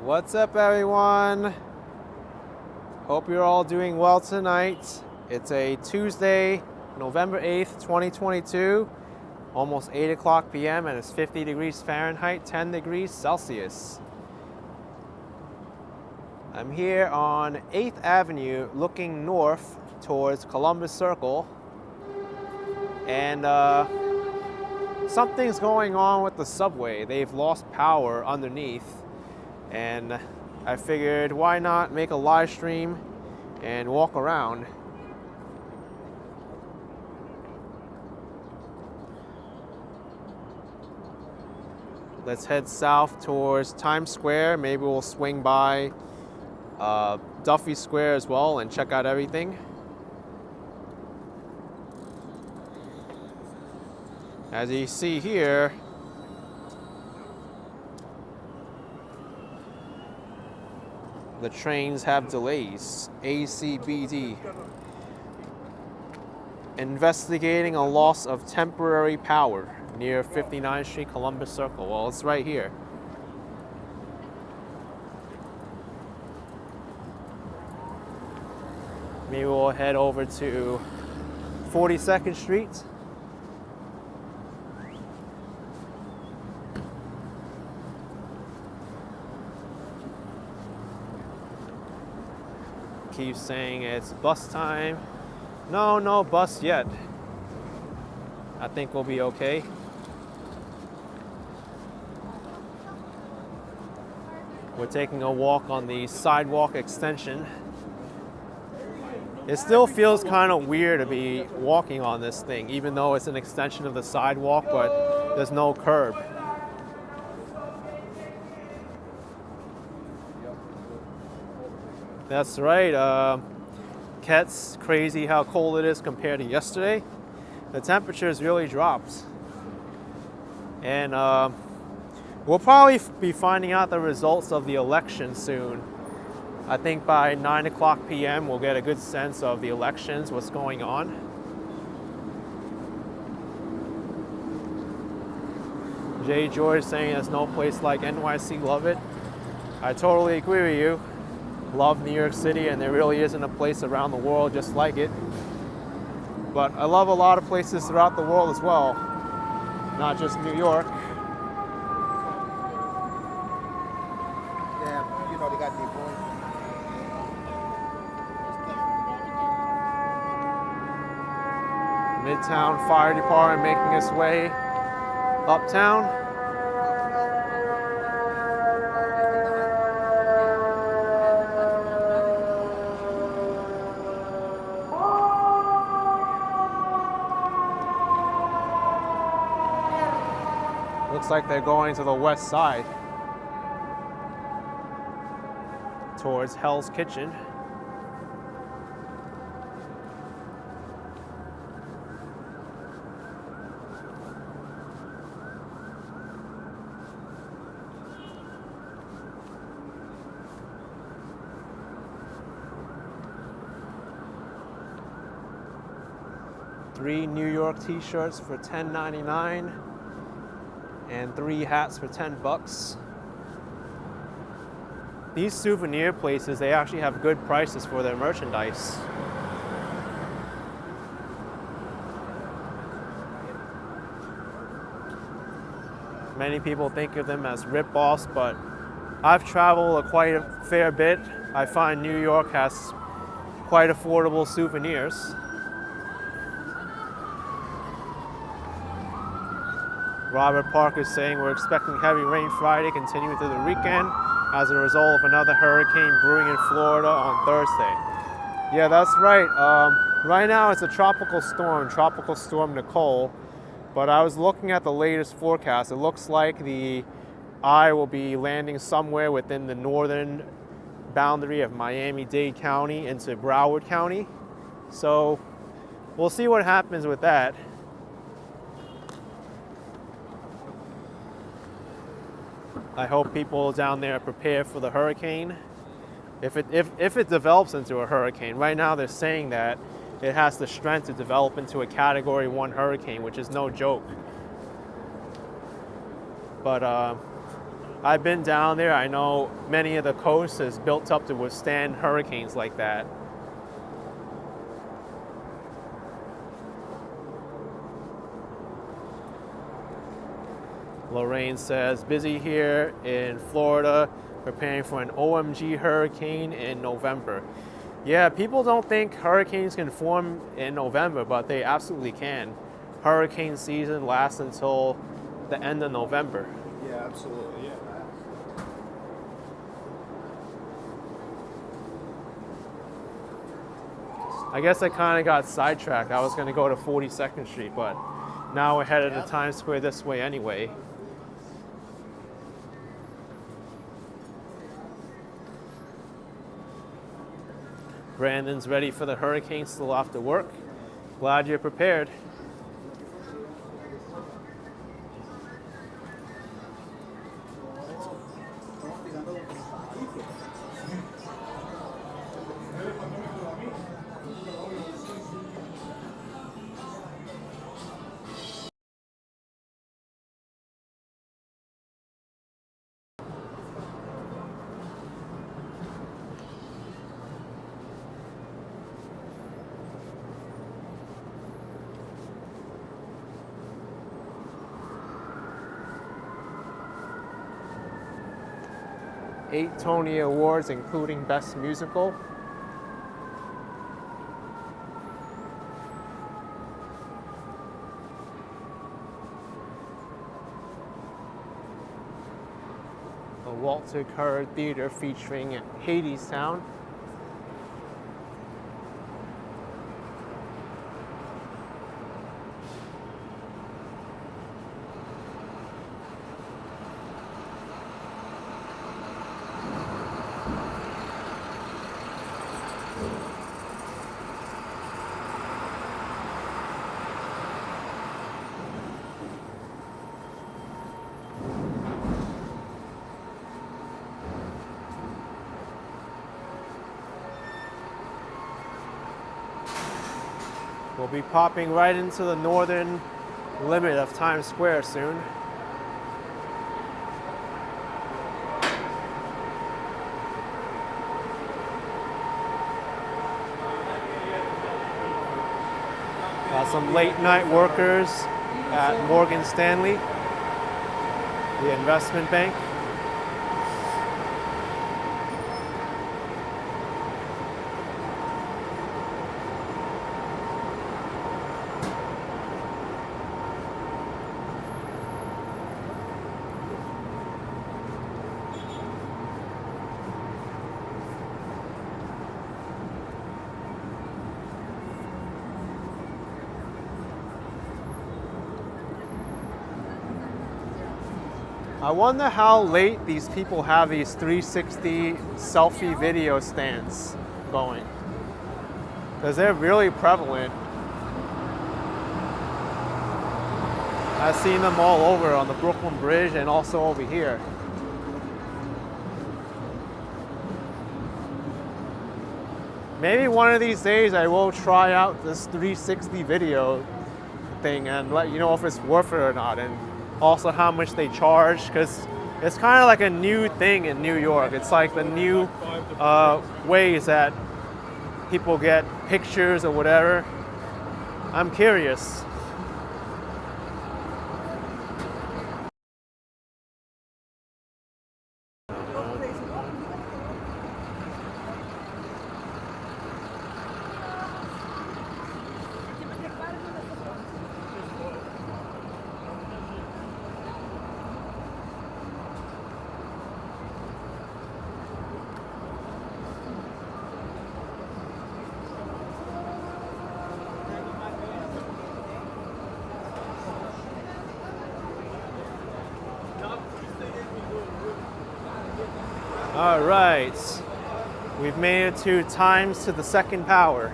What's up, everyone? Hope you're all doing well tonight. It's a Tuesday, November 8th, 2022, almost 8 o'clock p.m. and it's 50 degrees Fahrenheit, 10 degrees Celsius. I'm here on 8th Avenue looking north towards Columbus Circle, and something's going on with the subway. They've lost power underneath, and I figured why not make a live stream and walk around. Let's head south towards Times Square. Maybe we'll swing by Duffy Square as well and check out everything. As you see here, the trains have delays. ACBD. Investigating a loss of temporary power near 59th Street, Columbus Circle. Well, it's right here. Maybe we'll head over to 42nd Street. Keeps saying it's bus time. No bus yet. I think we'll be okay. We're taking a walk on the sidewalk extension. It still feels kind of weird to be walking on this thing, even though it's an extension of the sidewalk, but there's no curb. That's right. Ket's crazy how cold it is compared to yesterday. The temperature's really dropped. And we'll probably be finding out the results of the election soon. I think by 9 o'clock p.m. we'll get a good sense of the elections, what's going on. Jay George saying there's no place like NYC, love it. I totally agree with you. Love New York City, and there really isn't a place around the world just like it. But I love a lot of places throughout the world as well, not just New York. Yeah, you know they got the boys. Midtown Fire Department making its way uptown. Looks like they're going to the west side, towards Hell's Kitchen. Three New York t-shirts for $10.99. and 3 hats for $10. These souvenir places, they actually have good prices for their merchandise. Many people think of them as rip-offs, but I've traveled quite a fair bit. I find New York has quite affordable souvenirs. Robert Parker saying we're expecting heavy rain Friday, continuing through the weekend as a result of another hurricane brewing in Florida on Thursday. Yeah, that's right. Right now it's a tropical storm Nicole. But I was looking at the latest forecast. It looks like the eye will be landing somewhere within the northern boundary of Miami-Dade County into Broward County. So we'll see what happens with that. I hope people down there are prepared for the hurricane. If it develops into a hurricane, right now they're saying that it has the strength to develop into a Category 1 hurricane, which is no joke. But I've been down there. I know many of the coast is built up to withstand hurricanes like that. Lorraine says, busy here in Florida, preparing for an OMG hurricane in November. Yeah, people don't think hurricanes can form in November, but they absolutely can. Hurricane season lasts until the end of November. Yeah, absolutely. Yeah. I guess I kind of got sidetracked. I was going to go to 42nd Street, but now we're headed to Times Square this way anyway. Brandon's ready for the hurricane, still off to work. Glad you're prepared. Eight Tony Awards, including Best Musical. The Walter Kerr Theater featuring Hadestown. We'll be popping right into the northern limit of Times Square soon. Got some late night workers at Morgan Stanley, the investment bank. I wonder how late these people have these 360 selfie video stands going, because they're really prevalent. I've seen them all over on the Brooklyn Bridge and also over here. Maybe one of these days I will try out this 360 video thing and let you know if it's worth it or not, and also how much they charge, because it's kind of like a new thing in New York. It's like the new ways that people get pictures or whatever. I'm curious. All right, we've made it to Times to the second power.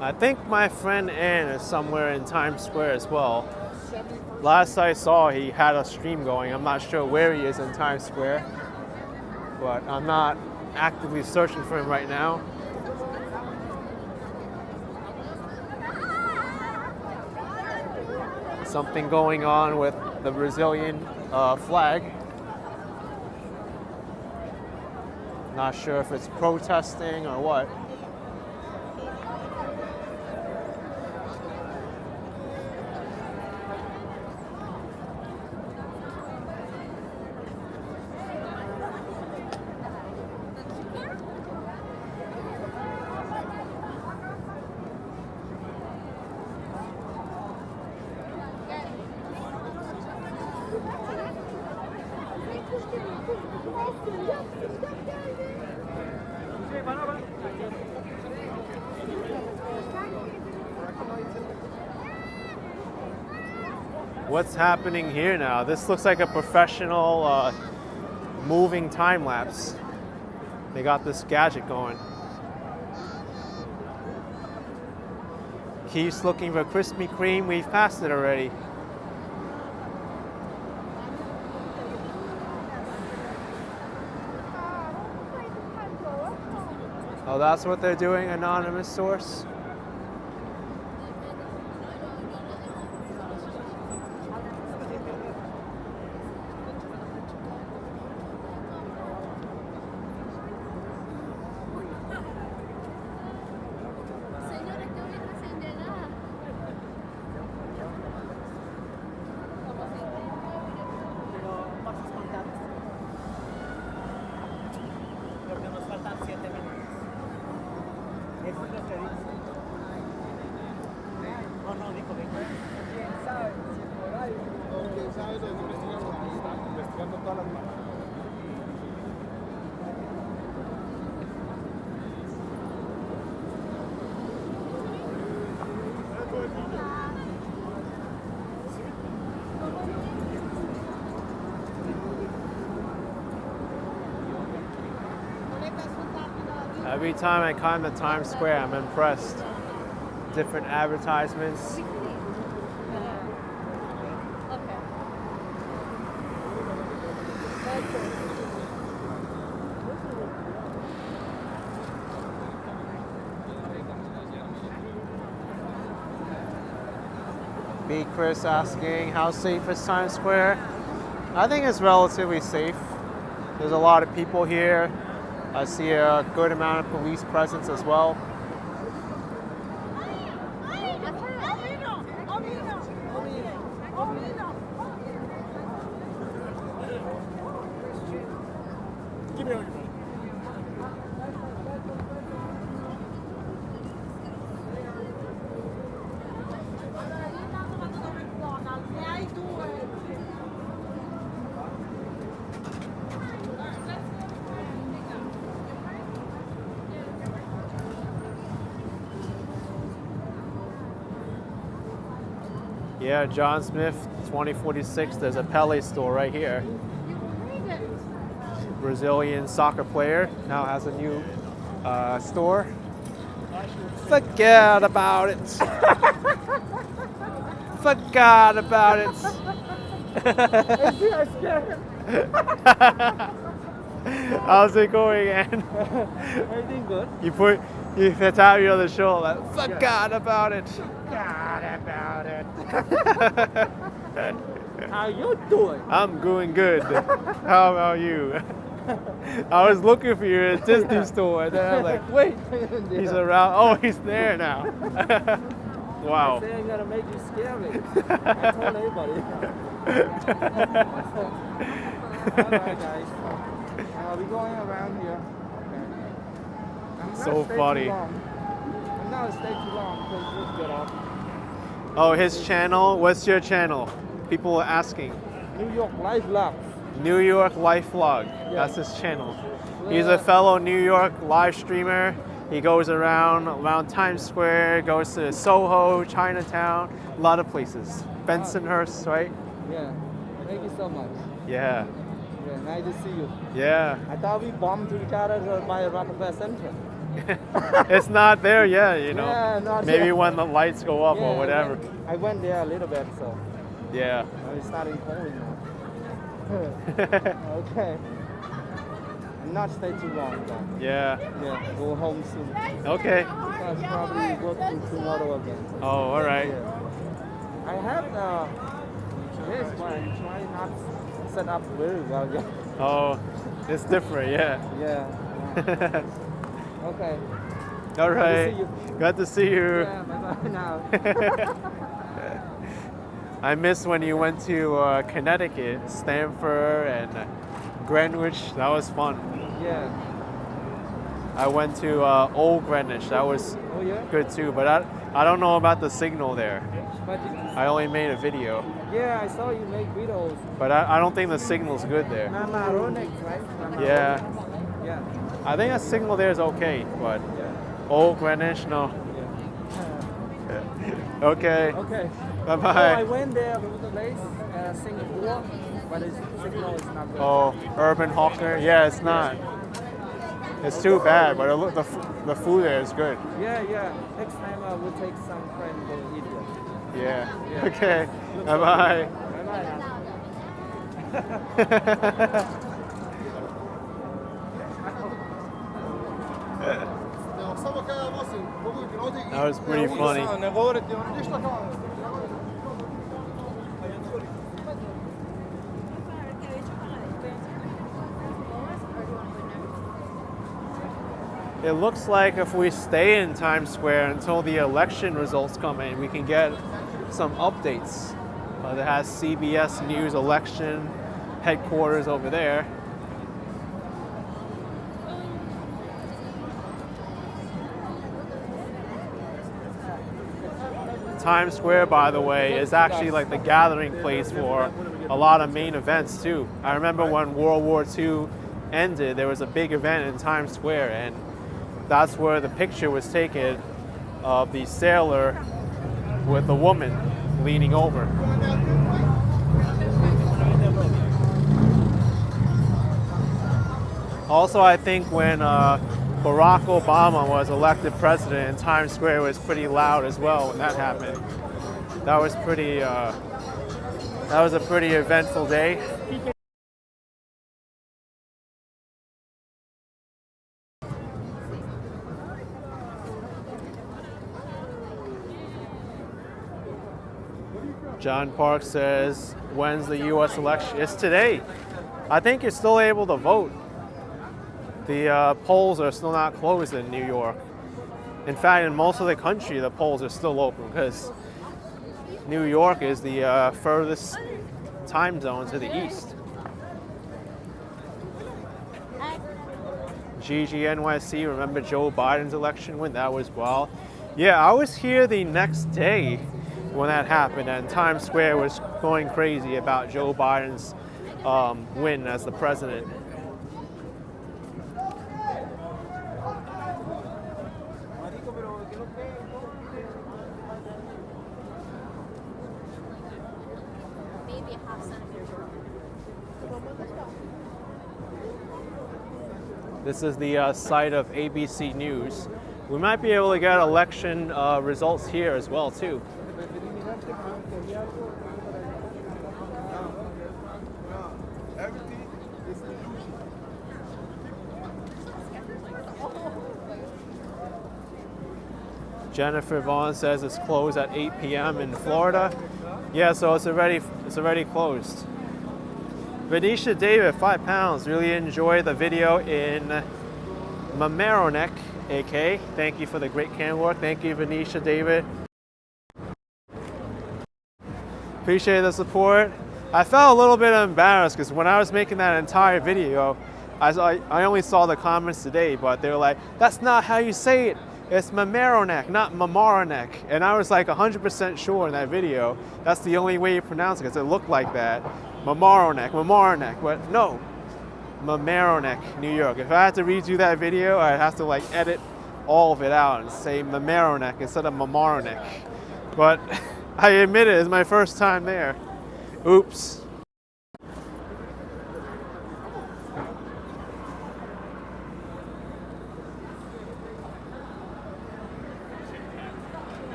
I think my friend Ann is somewhere in Times Square as well. 71st Last I saw, he had a stream going. I'm not sure where he is in Times Square, but I'm not actively searching for him right now. Something going on with the Brazilian flag. Not sure if it's protesting or what. What's happening here now? This looks like a professional moving time lapse. They got this gadget going. Keeps looking for Krispy Kreme. We've passed it already. Oh, that's what they're doing, anonymous source? Every time I come to Times Square, I'm impressed. Different advertisements. B. Chris asking, how safe is Times Square? I think it's relatively safe. There's a lot of people here. I see a good amount of police presence as well. Yeah, John Smith, 2046. There's a Pele store right here. Brazilian soccer player now has a new store. Forget about it. Forgot about it. How's it going, Ann? Everything good? You tap you on the shoulder. Forgot about it. Forgot about it. How you doing? I'm doing good. How about you? I was looking for you at Disney store, and then I was like, wait, he's around. Oh, he's there now. Wow. I say I'm gonna make you scary. I told everybody. Alright, guys. We're going around here. Okay. I'm not So stay funny. Too long. I'm not stay too long because we'll get off. Oh, his channel? What's your channel? People are asking. New York Life Vlog. New York Life Vlog. Yeah. That's his channel. He's a fellow New York live streamer. He goes around Times Square, goes to Soho, Chinatown, a lot of places. Bensonhurst, right? Yeah. Thank you so much. Yeah. Yeah, nice to see you. Yeah. I thought we bumped to each other by Rockefeller Center. It's not there yet, you know. Yeah, not Maybe yet. when the lights go up or whatever. I went there a little bit, so. Yeah. I'm starting calling now. Okay. Not stay too long though. Yeah. Yeah, go home soon. Okay. Because probably working tomorrow again. Oh, all right. Yeah. I have this, but I'm trying not to set up very well yet. Oh, it's different. Yeah. Yeah. Okay. All right. see you. Glad to see you. Yeah, bye-bye now. I miss when you went to Connecticut, Stamford, and Greenwich. That was fun. Yeah. I went to Old Greenwich. That was Oh yeah? good too. But I don't know about the signal there. But I only made a video. yeah, I saw you make videos. But I don't think the signal's good there. Mamaronic, right? Yeah. Yeah. I think the signal there is okay, but Yeah. Old Greenwich, no. Yeah. Okay. Okay. Bye-bye. So I went there with the place, Singapore, but the signal is not good. Oh, Urban Hawker? Yeah, it's not. It's too bad, but the food there is good. Yeah, yeah. Next time I will take some friend to eat there. Yeah. Yeah. Okay. Bye-bye. Bye-bye. That was pretty funny. It looks like if we stay in Times Square until the election results come in, we can get some updates. That has CBS News election headquarters over there. Times Square, by the way, is actually like the gathering place for a lot of main events too. I remember when World War II ended, there was a big event in Times Square, and that's where the picture was taken of the sailor with the woman leaning over. Also, I think when Barack Obama was elected president, and Times Square was pretty loud as well when that happened. That was pretty. That was a pretty eventful day. John Park says, when's the U.S. election? It's today. I think you're still able to vote. The polls are still not closed in New York. In fact, in most of the country, the polls are still open because New York is the furthest time zone to the east. NYC, remember Joe Biden's election win? That was wild. Yeah, I was here the next day when that happened, and Times Square was going crazy about Joe Biden's win as the president. This is the site of ABC News. We might be able to get election results here as well too. Jennifer Vaughn says it's closed at 8 p.m. in Florida. Yeah, so it's already closed. Venetia David, 5 pounds. Really enjoy the video in Mamaroneck, AK. Thank you for the great camera work. Thank you, Venetia David. Appreciate the support. I felt a little bit embarrassed because when I was making that entire video, I only saw the comments today, but they were like, that's not how you say it. It's Mamaroneck, not Mamaroneck. And I was like 100% sure in that video, that's the only way you pronounce it because it looked like that. Mamaroneck, but no, Mamaroneck, New York. If I had to redo that video, I'd have to like edit all of it out and say Mamaroneck instead of Mamaroneck. But I admit it, it's my first time there. Oops.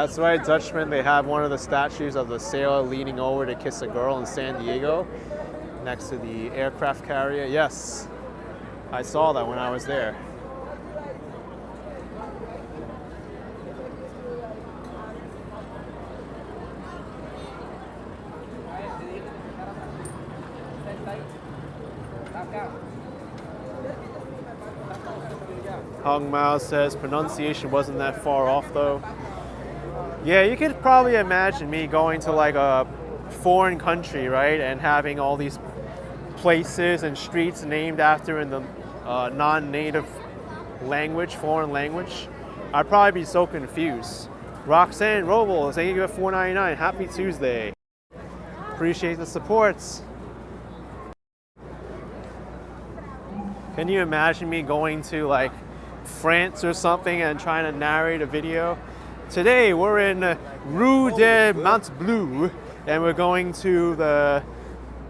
That's right, Dutchman. They have one of the statues of the sailor leaning over to kiss a girl in San Diego next to the aircraft carrier. Yes, I saw that when I was there. Hung Mao says pronunciation wasn't that far off though. Yeah, you could probably imagine me going to like a foreign country, right, and having all these places and streets named after in the non-native language, foreign language. I'd probably be so confused. Roxanne Robles, thank you for $4.99. Happy Tuesday. Appreciate the supports. Can you imagine me going to like France or something and trying to narrate a video? Today we're in Rue de Montbleu and we're going to the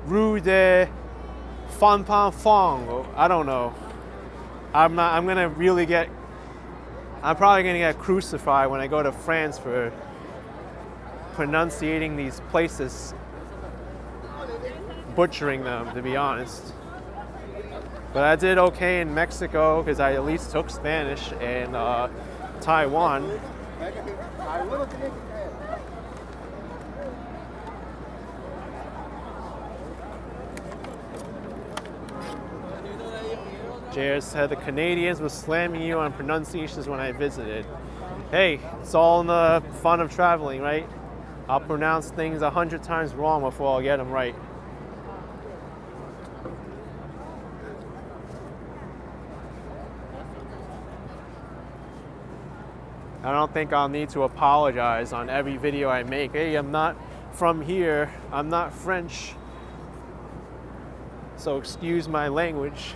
Rue de Fonpanfong. I don't know. I'm probably gonna get crucified when I go to France for pronunciating these places, butchering them, to be honest. But I did okay in Mexico because I at least took Spanish, and Taiwan. JR said the Canadians were slamming you on pronunciations when I visited. Hey, it's all in the fun of traveling, right? I'll pronounce things 100 times wrong before I'll get them right. I don't think I'll need to apologize on every video I make. Hey, I'm not from here. I'm not French. So excuse my language.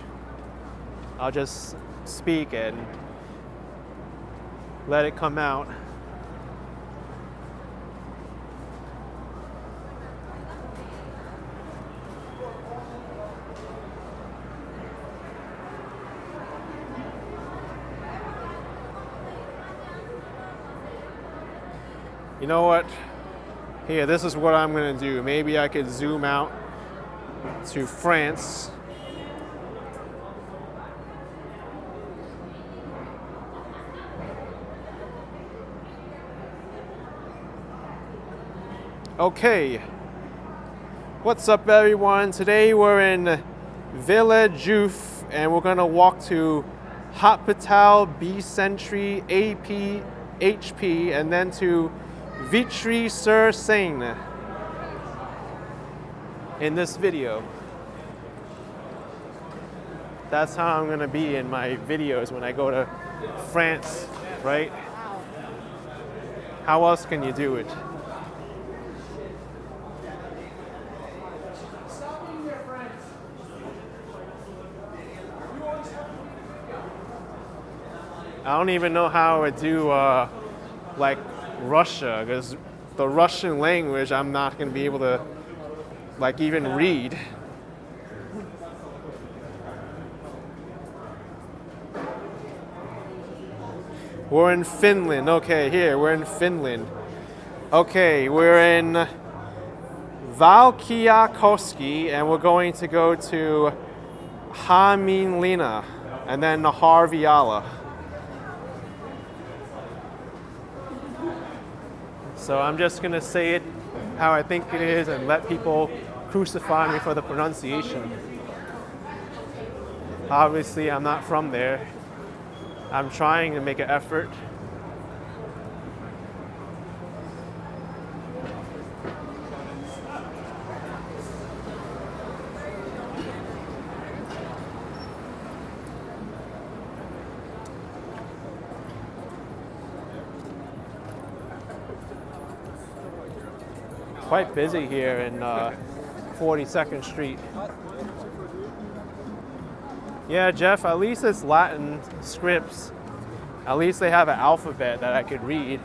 I'll just speak and let it come out. You know what? Here, this is what I'm gonna do. Maybe I could zoom out to France. Okay. What's up, everyone? Today we're in Villejuif and we're gonna walk to Hôpital Bicentre AP HP and then to Vitry-sur-Seine in this video. That's how I'm gonna be in my videos when I go to France, right? How else can you do it? I don't even know how I would do like Russia, because the Russian language I'm not going to be able to like even read. We're in Finland. Okay, here we're in Finland. Okay, we're in Valkeakoski and we're going to go to Hämeenlinna and then Harviala. So I'm just gonna say it how I think it is and let people crucify me for the pronunciation. Obviously, I'm not from there. I'm trying to make an effort. Quite busy here in 42nd Street. Yeah, Jeff, at least it's Latin scripts. At least they have an alphabet that I could read.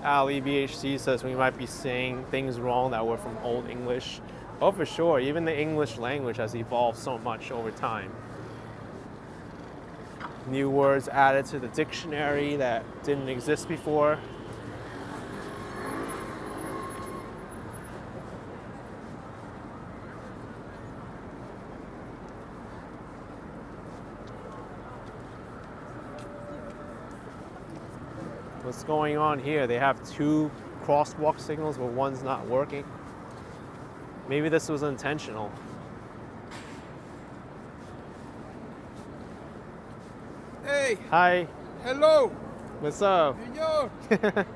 Ali BHC says we might be saying things wrong that were from Old English. Oh, for sure. Even the English language has evolved so much over time. New words added to the dictionary that didn't exist before. What's going on here? They have two crosswalk signals, but one's not working. Maybe this was intentional. Hey, Hi, hello, what's up? New York.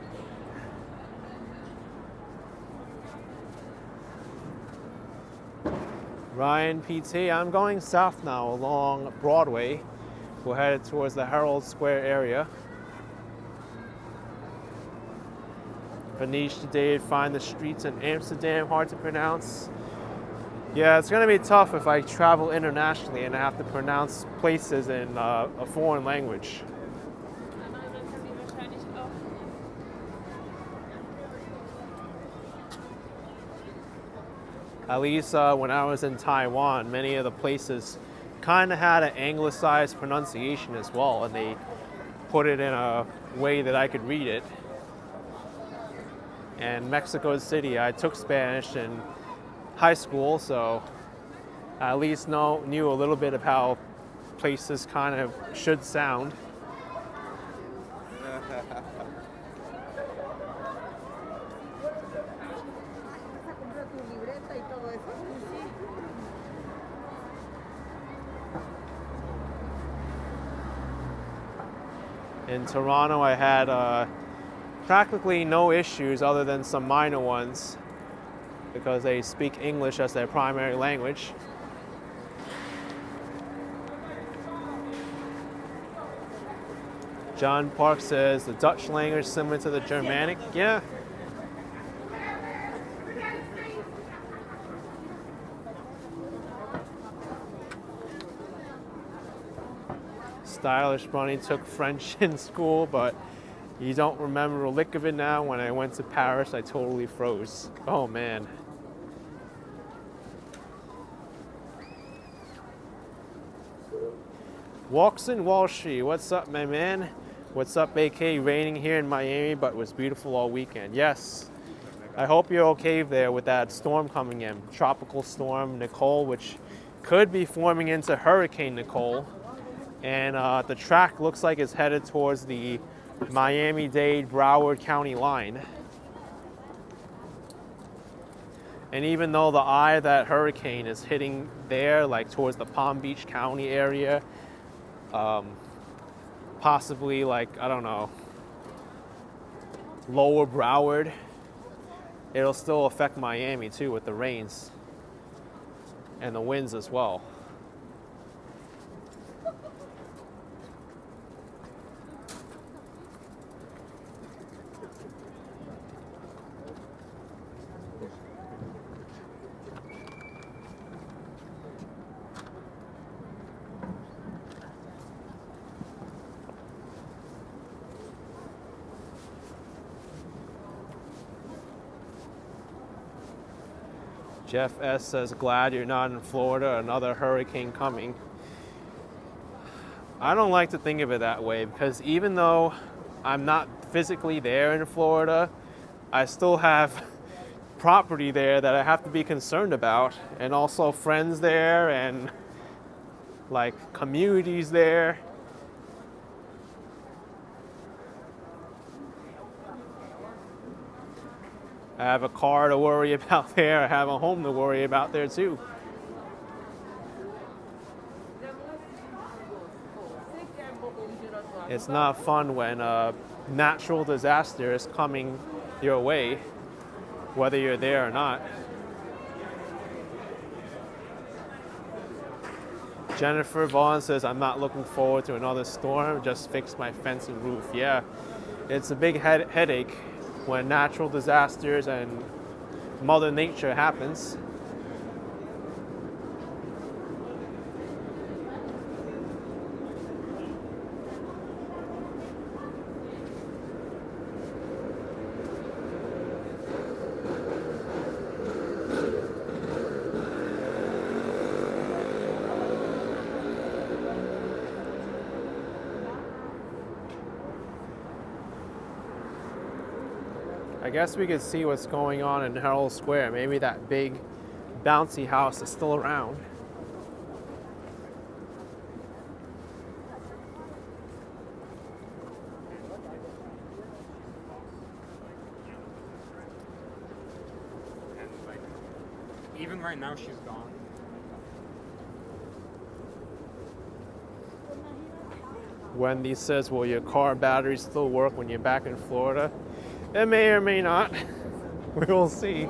Ryan PT, I'm going south now along Broadway. We're headed towards the Herald Square area. Vanish today, find the streets in Amsterdam hard to pronounce. Yeah, it's gonna be tough if I travel internationally and I have to pronounce places in a foreign language. At least when I was in Taiwan, many of the places kind of had an anglicized pronunciation as well, and they put it in a way that I could read it. And Mexico City, I took Spanish in high school, so I at least knew a little bit of how places kind of should sound. In Toronto, I had practically no issues other than some minor ones because they speak English as their primary language. John Park says the Dutch language similar to the Germanic. Yeah. Stylish Bunny took French in school, but you don't remember a lick of it now. When I went to Paris, I totally froze. Oh man. Walks in Wall Street. What's up, my man? What's up, AK? Raining here in Miami, but it was beautiful all weekend. Yes. I hope you're okay there with that storm coming in. Tropical storm Nicole, which could be forming into Hurricane Nicole. And the track looks like it's headed towards the Miami-Dade, Broward County line. And even though the eye of that hurricane is hitting there, like towards the Palm Beach County area, possibly like, I don't know, lower Broward, it'll still affect Miami too with the rains and the winds as well. Jeff S. says, glad you're not in Florida, another hurricane coming. I don't like to think of it that way because even though I'm not physically there in Florida, I still have property there that I have to be concerned about, and also friends there and like communities there. I have a car to worry about there. I have a home to worry about there too. It's not fun when a natural disaster is coming your way, whether you're there or not. Jennifer Vaughn says, I'm not looking forward to another storm. Just fix my fence and roof. Yeah, it's a big headache when natural disasters and Mother Nature happens. I guess we could see what's going on in Herald Square. Maybe that big bouncy house is still around. And like, even right now, she's gone. Wendy says, will your car batteries still work when you're back in Florida? It may or may not. We will see.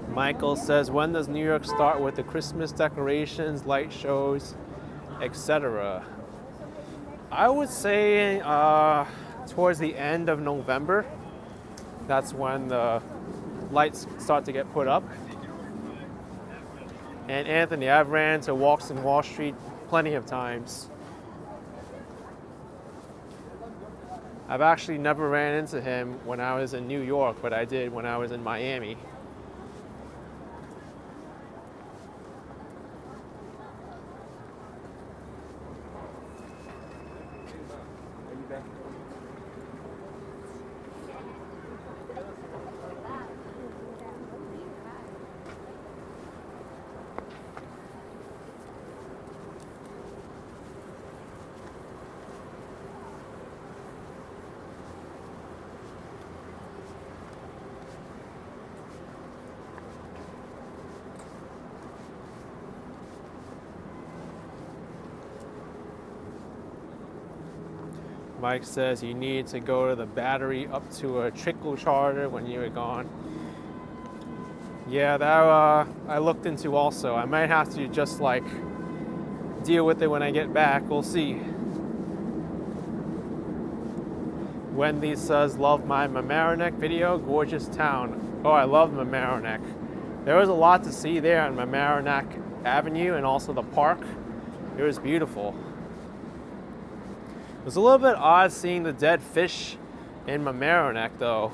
Michael says, when does New York start with the Christmas decorations, light shows, etc.? I would say towards the end of November. That's when the lights start to get put up. And Anthony, I've ran into Walks in Wall Street plenty of times. I've actually never ran into him when I was in New York, but I did when I was in Miami. Mike says you need to go to the Battery up to a trickle charter when you were gone. Yeah, that I looked into also. I might have to just like deal with it when I get back. We'll see. Wendy says, love my Mamaroneck video. Gorgeous town. Oh, I love Mamaroneck. There was a lot to see there on Mamaroneck Avenue and also the park. It was beautiful. It was a little bit odd seeing the dead fish in Mamaroneck though.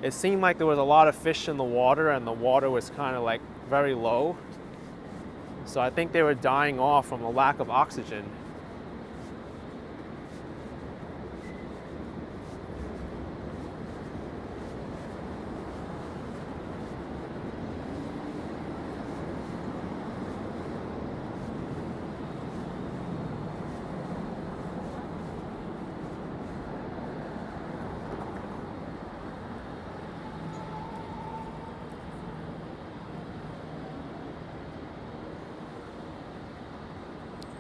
It seemed like there was a lot of fish in the water and the water was kind of like very low. So I think they were dying off from the lack of oxygen.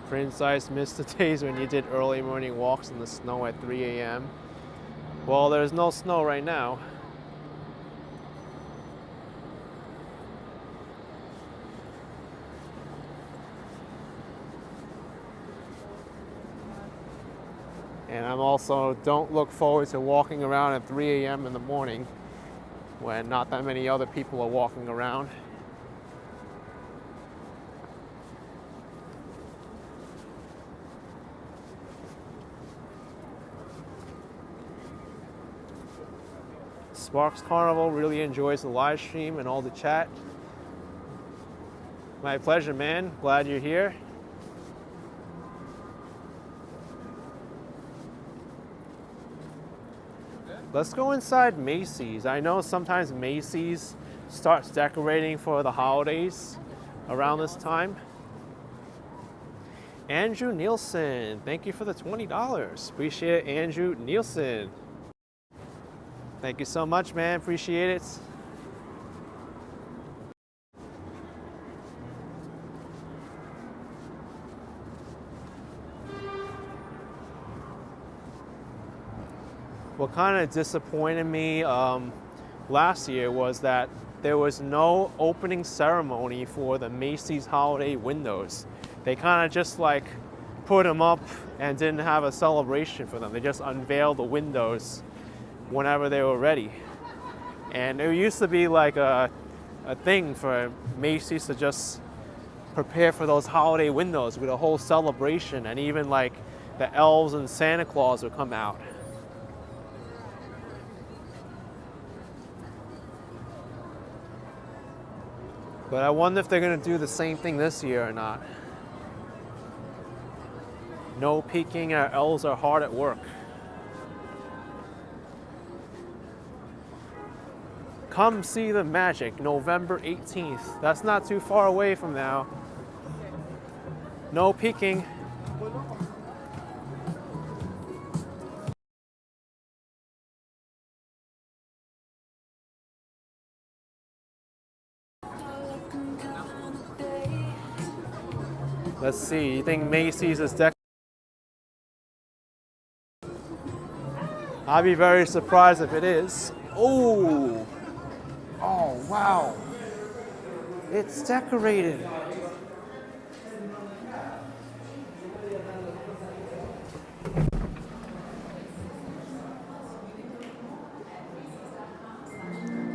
Prince Ice missed the days when you did early morning walks in the snow at 3 a.m. Well, there's no snow right now. And I'm also don't look forward to walking around at 3 a.m. in the morning when not that many other people are walking around. Sparks Carnival really enjoys the live stream and all the chat. My pleasure, man. Glad you're here. Let's go inside Macy's. I know sometimes Macy's starts decorating for the holidays around this time. Andrew Nielsen, thank you for the $20. Appreciate it, Andrew Nielsen. Thank you so much, man. Appreciate it. What kind of disappointed me last year was that there was no opening ceremony for the Macy's holiday windows. They kind of just like put them up and didn't have a celebration for them. They just unveiled the windows whenever they were ready. And it used to be like a thing for Macy's to just prepare for those holiday windows with a whole celebration, and even like the elves and Santa Claus would come out. But I wonder if they're gonna do the same thing this year or not. No peeking, our elves are hard at work. Come see the magic, November 18th. That's not too far away from now. No peeking. Let's see, you think Macy's is I'd be very surprised if it is. Oh! Oh, wow. It's decorated.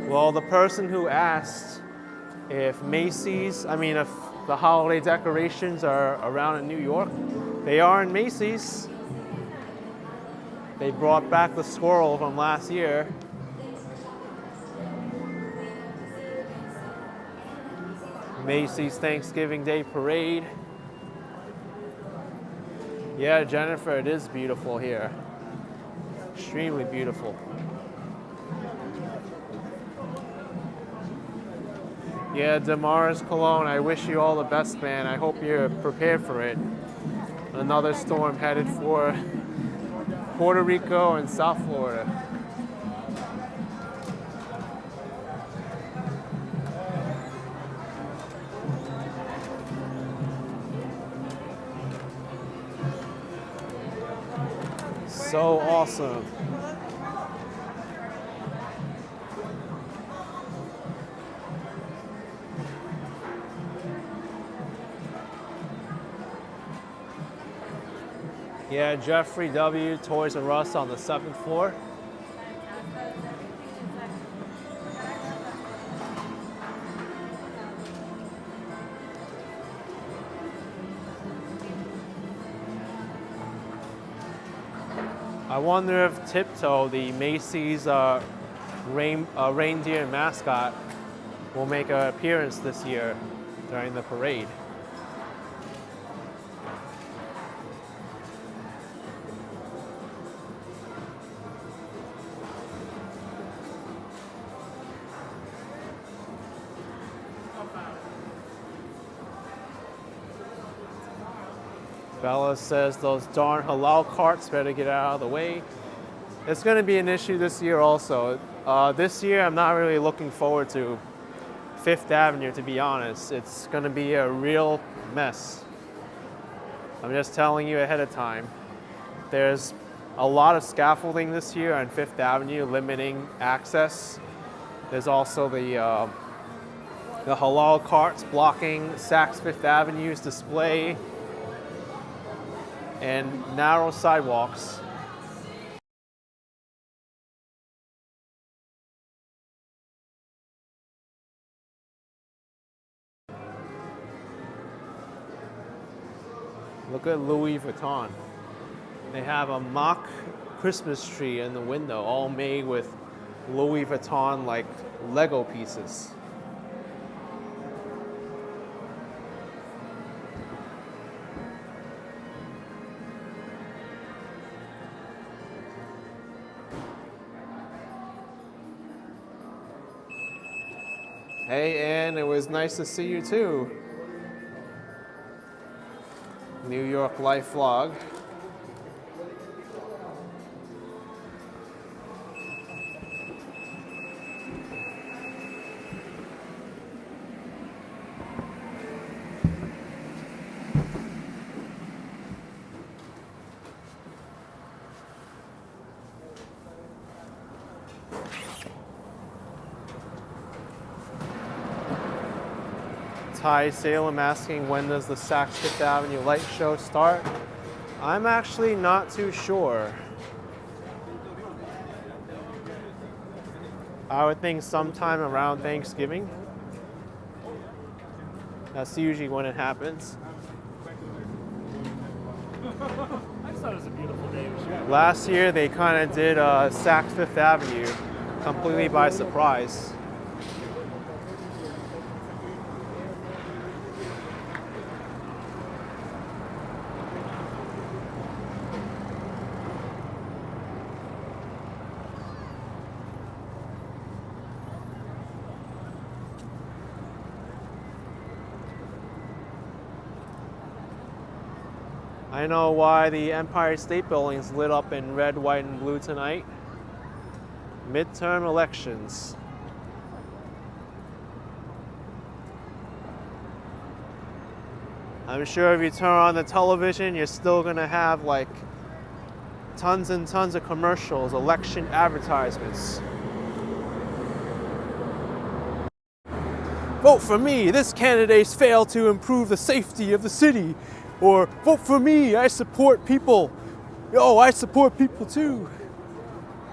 Well, the person who asked if if the holiday decorations are around in New York, they are in Macy's. They brought back the squirrel from last year. Macy's Thanksgiving Day Parade. Yeah, Jennifer, it is beautiful here. Extremely beautiful. Yeah, Damaris Cologne, I wish you all the best, man. I hope you're prepared for it. Another storm headed for Puerto Rico and South Florida. So awesome. Yeah, Jeffrey W. Toys R Us on the 7th floor. I wonder if Tiptoe, the Macy's reindeer mascot, will make an appearance this year during the parade. Bella says those darn halal carts better get out of the way. It's going to be an issue this year also. This year I'm not really looking forward to Fifth Avenue, to be honest. It's going to be a real mess. I'm just telling you ahead of time. There's a lot of scaffolding this year on Fifth Avenue, limiting access. There's also the halal carts blocking Saks Fifth Avenue's display, and narrow sidewalks. Look at Louis Vuitton. They have a mock Christmas tree in the window, all made with Louis Vuitton like Lego pieces. Hey, Ann, it was nice to see you too. New York Life Vlog. Ty Salem asking, when does the Saks Fifth Avenue light show start? I'm actually not too sure. I would think sometime around Thanksgiving. That's usually when it happens. I just thought it was a beautiful day. Last year they kind of did Saks Fifth Avenue completely by surprise. I know why the Empire State Building is lit up in red, white, and blue tonight. Midterm elections. I'm sure if you turn on the television, you're still gonna have like tons and tons of commercials, election advertisements. Vote for me, this candidate's failed to improve the safety of the city. Or vote for me, I support people. Yo, I support people too.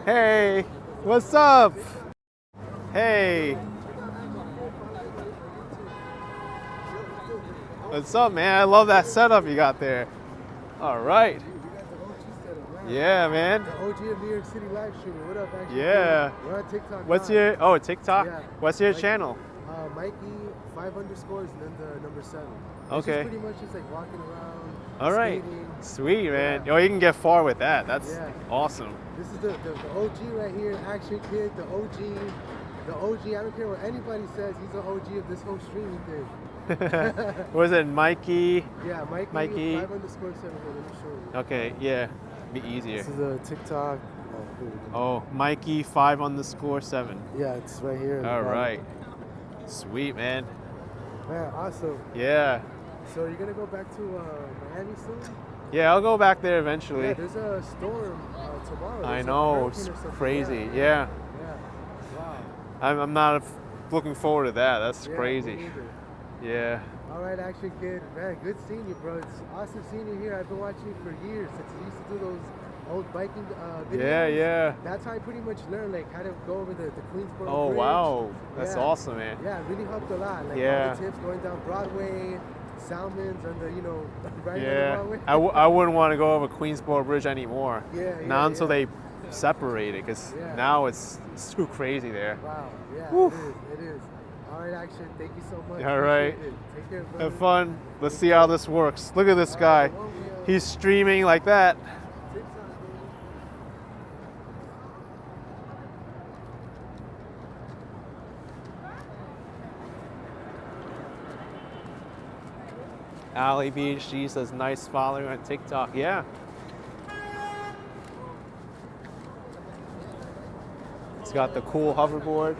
Hey, what's up? Hey. What's up, man? I love that setup you got there. All right. Yeah, man. The OG of New York City live streaming. What up, actually? Yeah. We're on TikTok. What's live. your, TikTok? Yeah. What's your Mikey, channel? Mikey, 5 underscores, and then the number 7. Okay. It's pretty much just like walking around. All right. Skating. Sweet, man. Yeah. Oh, you can get far with that. That's Yeah. awesome. This is the OG right here, Action Kid, the OG. The OG, I don't care what anybody says, he's the OG of this whole streaming thing. What is it, Mikey? Yeah, Mikey. 5 underscore 7. Let me show you. Okay, yeah. Be easier. This is a TikTok. Oh, here we go. Oh, Mikey 5_7. Yeah, it's right here. in the All bottom. right. Sweet, man. Man, awesome. Yeah. So you're gonna go back to Miami soon? Yeah, I'll go back there eventually. Yeah, there's a storm tomorrow. I There's a know, hurricane it's or something. crazy. Yeah. Yeah. Wow. I'm not looking forward to that. That's Yeah, me crazy. neither. Yeah. All right, Action Kid. Man, good seeing you, bro. It's awesome seeing you here. I've been watching you for years since you used to do those old biking videos. Yeah, yeah. That's how I pretty much learned like how to go over the Queensboro Oh, Bridge. wow. That's Yeah. awesome, man. Yeah, it really helped a lot. Like Yeah. all the tips going down Broadway, Salmons, and the right Yeah. on the Broadway. I wouldn't want to go over Queensboro Bridge anymore. Yeah, Not yeah, until yeah. they separate it, because Yeah. now it's too crazy there. Wow. Yeah, Whew. it is. All right, Action. Thank you so much. All right. Appreciate it. Take care, brother. Have fun. Let's see how this works. Look at this guy. He's streaming like that. Ali Beach, she says nice following on TikTok. Yeah. It's got the cool hoverboard.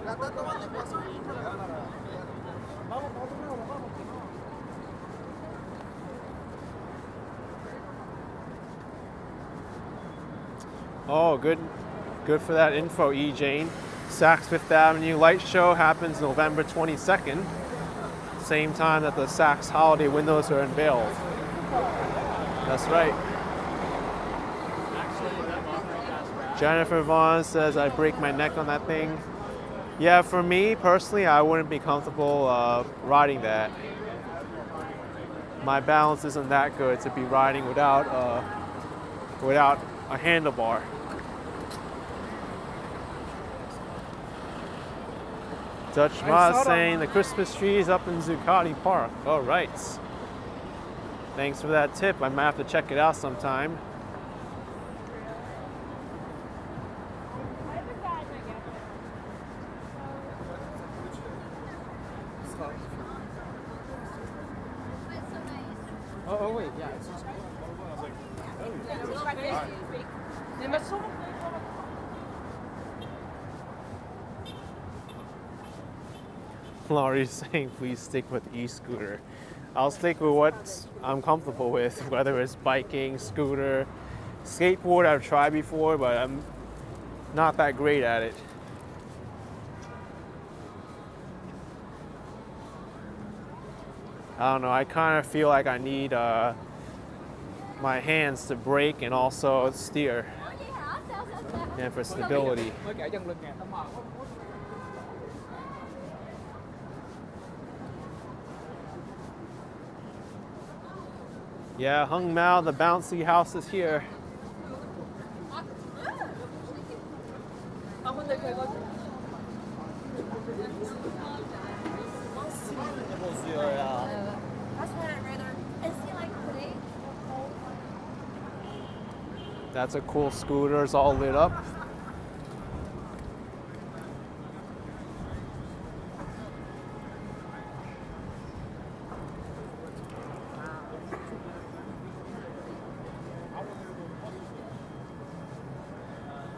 Oh, good for that info, E. Jane. Saks Fifth Avenue Light Show happens November 22nd. Same time that the Saks holiday windows are unveiled. That's right. Jennifer Vaughn says I break my neck on that thing. Yeah, for me personally, I wouldn't be comfortable riding that. My balance isn't that good to be riding without a handlebar. Dutch Moss saying the Christmas tree is up in Zuccotti Park. All right. Thanks for that tip. I might have to check it out sometime. Oh, wait, yeah. Laurie's saying please stick with e-scooter. I'll stick with what I'm comfortable with, whether it's biking, scooter, skateboard I've tried before, but I'm not that great at it. I don't know, I kind of feel like I need my hands to brake and also steer, and for stability. Yeah, Hung Mao, the bouncy house is here. That's what I'd rather. And see, like today, That's a cool scooter, it's all lit up.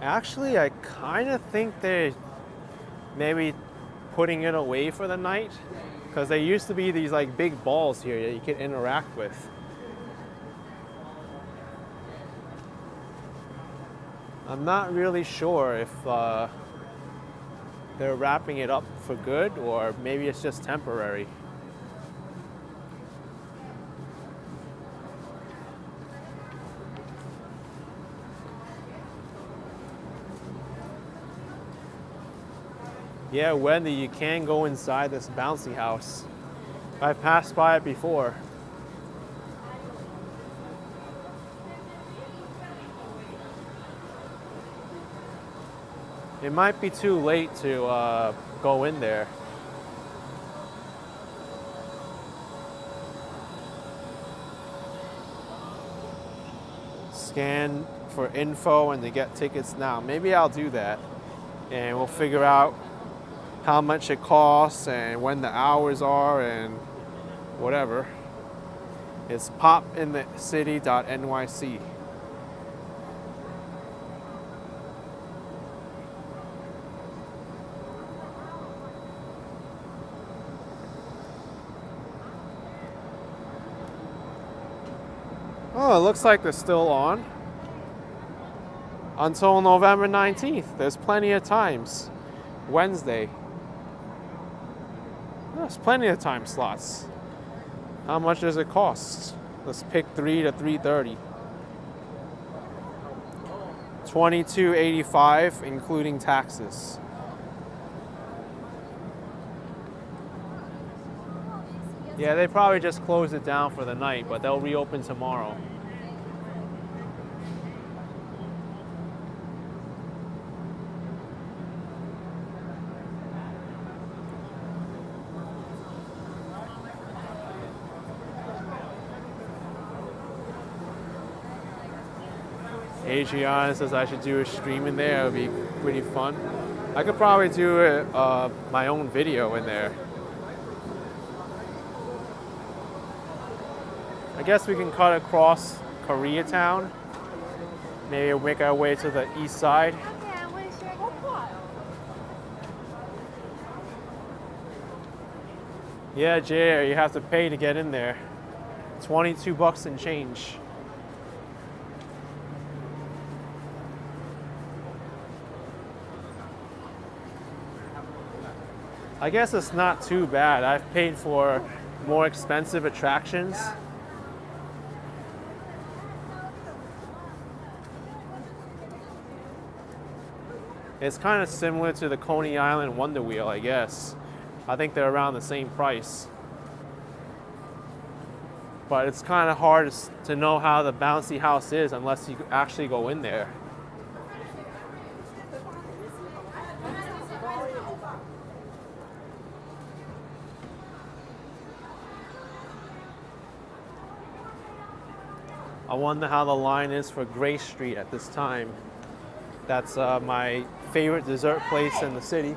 Actually, I kind of think they're maybe putting it away for the night, because there used to be these like big balls here that you could interact with. I'm not really sure if they're wrapping it up for good or maybe it's just temporary. Yeah, Wendy, you can go inside this bouncy house. I've passed by it before. It might be too late to go in there. Scan for info and to get tickets now. Maybe I'll do that. And we'll figure out how much it costs and when the hours are and whatever. It's popinthecity.nyc. Oh, it looks like they're still on. Until November 19th. There's plenty of times. Wednesday. There's plenty of time slots. How much does it cost? Let's pick 3 to 3:30. $22.85 including taxes. Yeah, they probably just closed it down for the night, but they'll reopen tomorrow. Adriana says I should do a stream in there. It would be pretty fun. I could probably do my own video in there. I guess we can cut across Koreatown. Maybe make our way to the east side. Yeah, Jay, you have to pay to get in there. 22 bucks and change. I guess it's not too bad. I've paid for more expensive attractions. It's kind of similar to the Coney Island Wonder Wheel, I guess. I think they're around the same price. But it's kind of hard to know how the bouncy house is unless you actually go in there. I wonder how the line is for Grace Street at this time. That's my favorite dessert place in the city.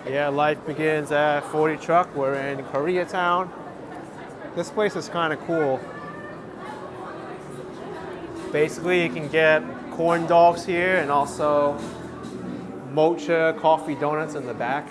Yeah, life begins at 40 Truck. We're in Koreatown. This place is kind of cool. Basically, you can get corn dogs here and also mocha coffee donuts in the back.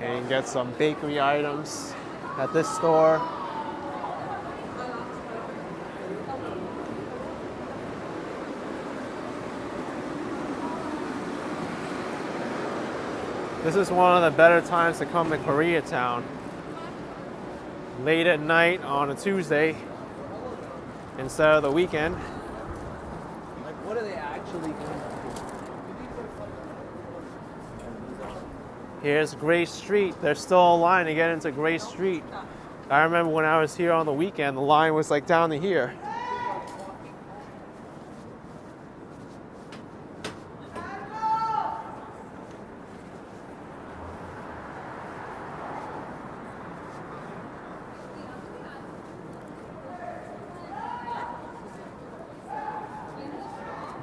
And get some bakery items at this store. This is one of the better times to come to Koreatown. Late at night on a Tuesday instead of the weekend. Like, what are they actually doing? Here's Gray Street. There's still a line to get into Gray Street. I remember when I was here on the weekend, the line was like down to here.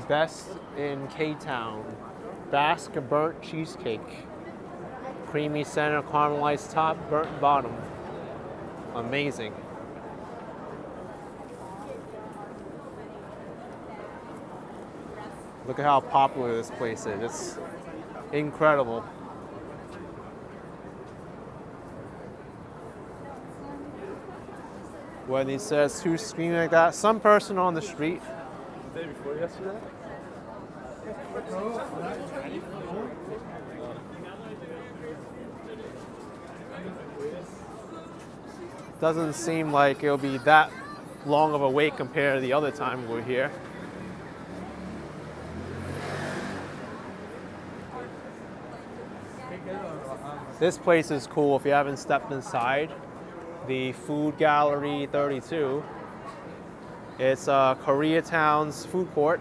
Best in K-Town. Basque burnt cheesecake. Creamy center, caramelized top, burnt bottom. Amazing. Look at how popular this place is. It's incredible. When he says who's screaming like that, some person on the street. The day before yesterday? Doesn't seem like it'll be that long of a wait compared to the other time we were here. This place is cool if you haven't stepped inside. The Food Gallery 32. It's Koreatown's food court.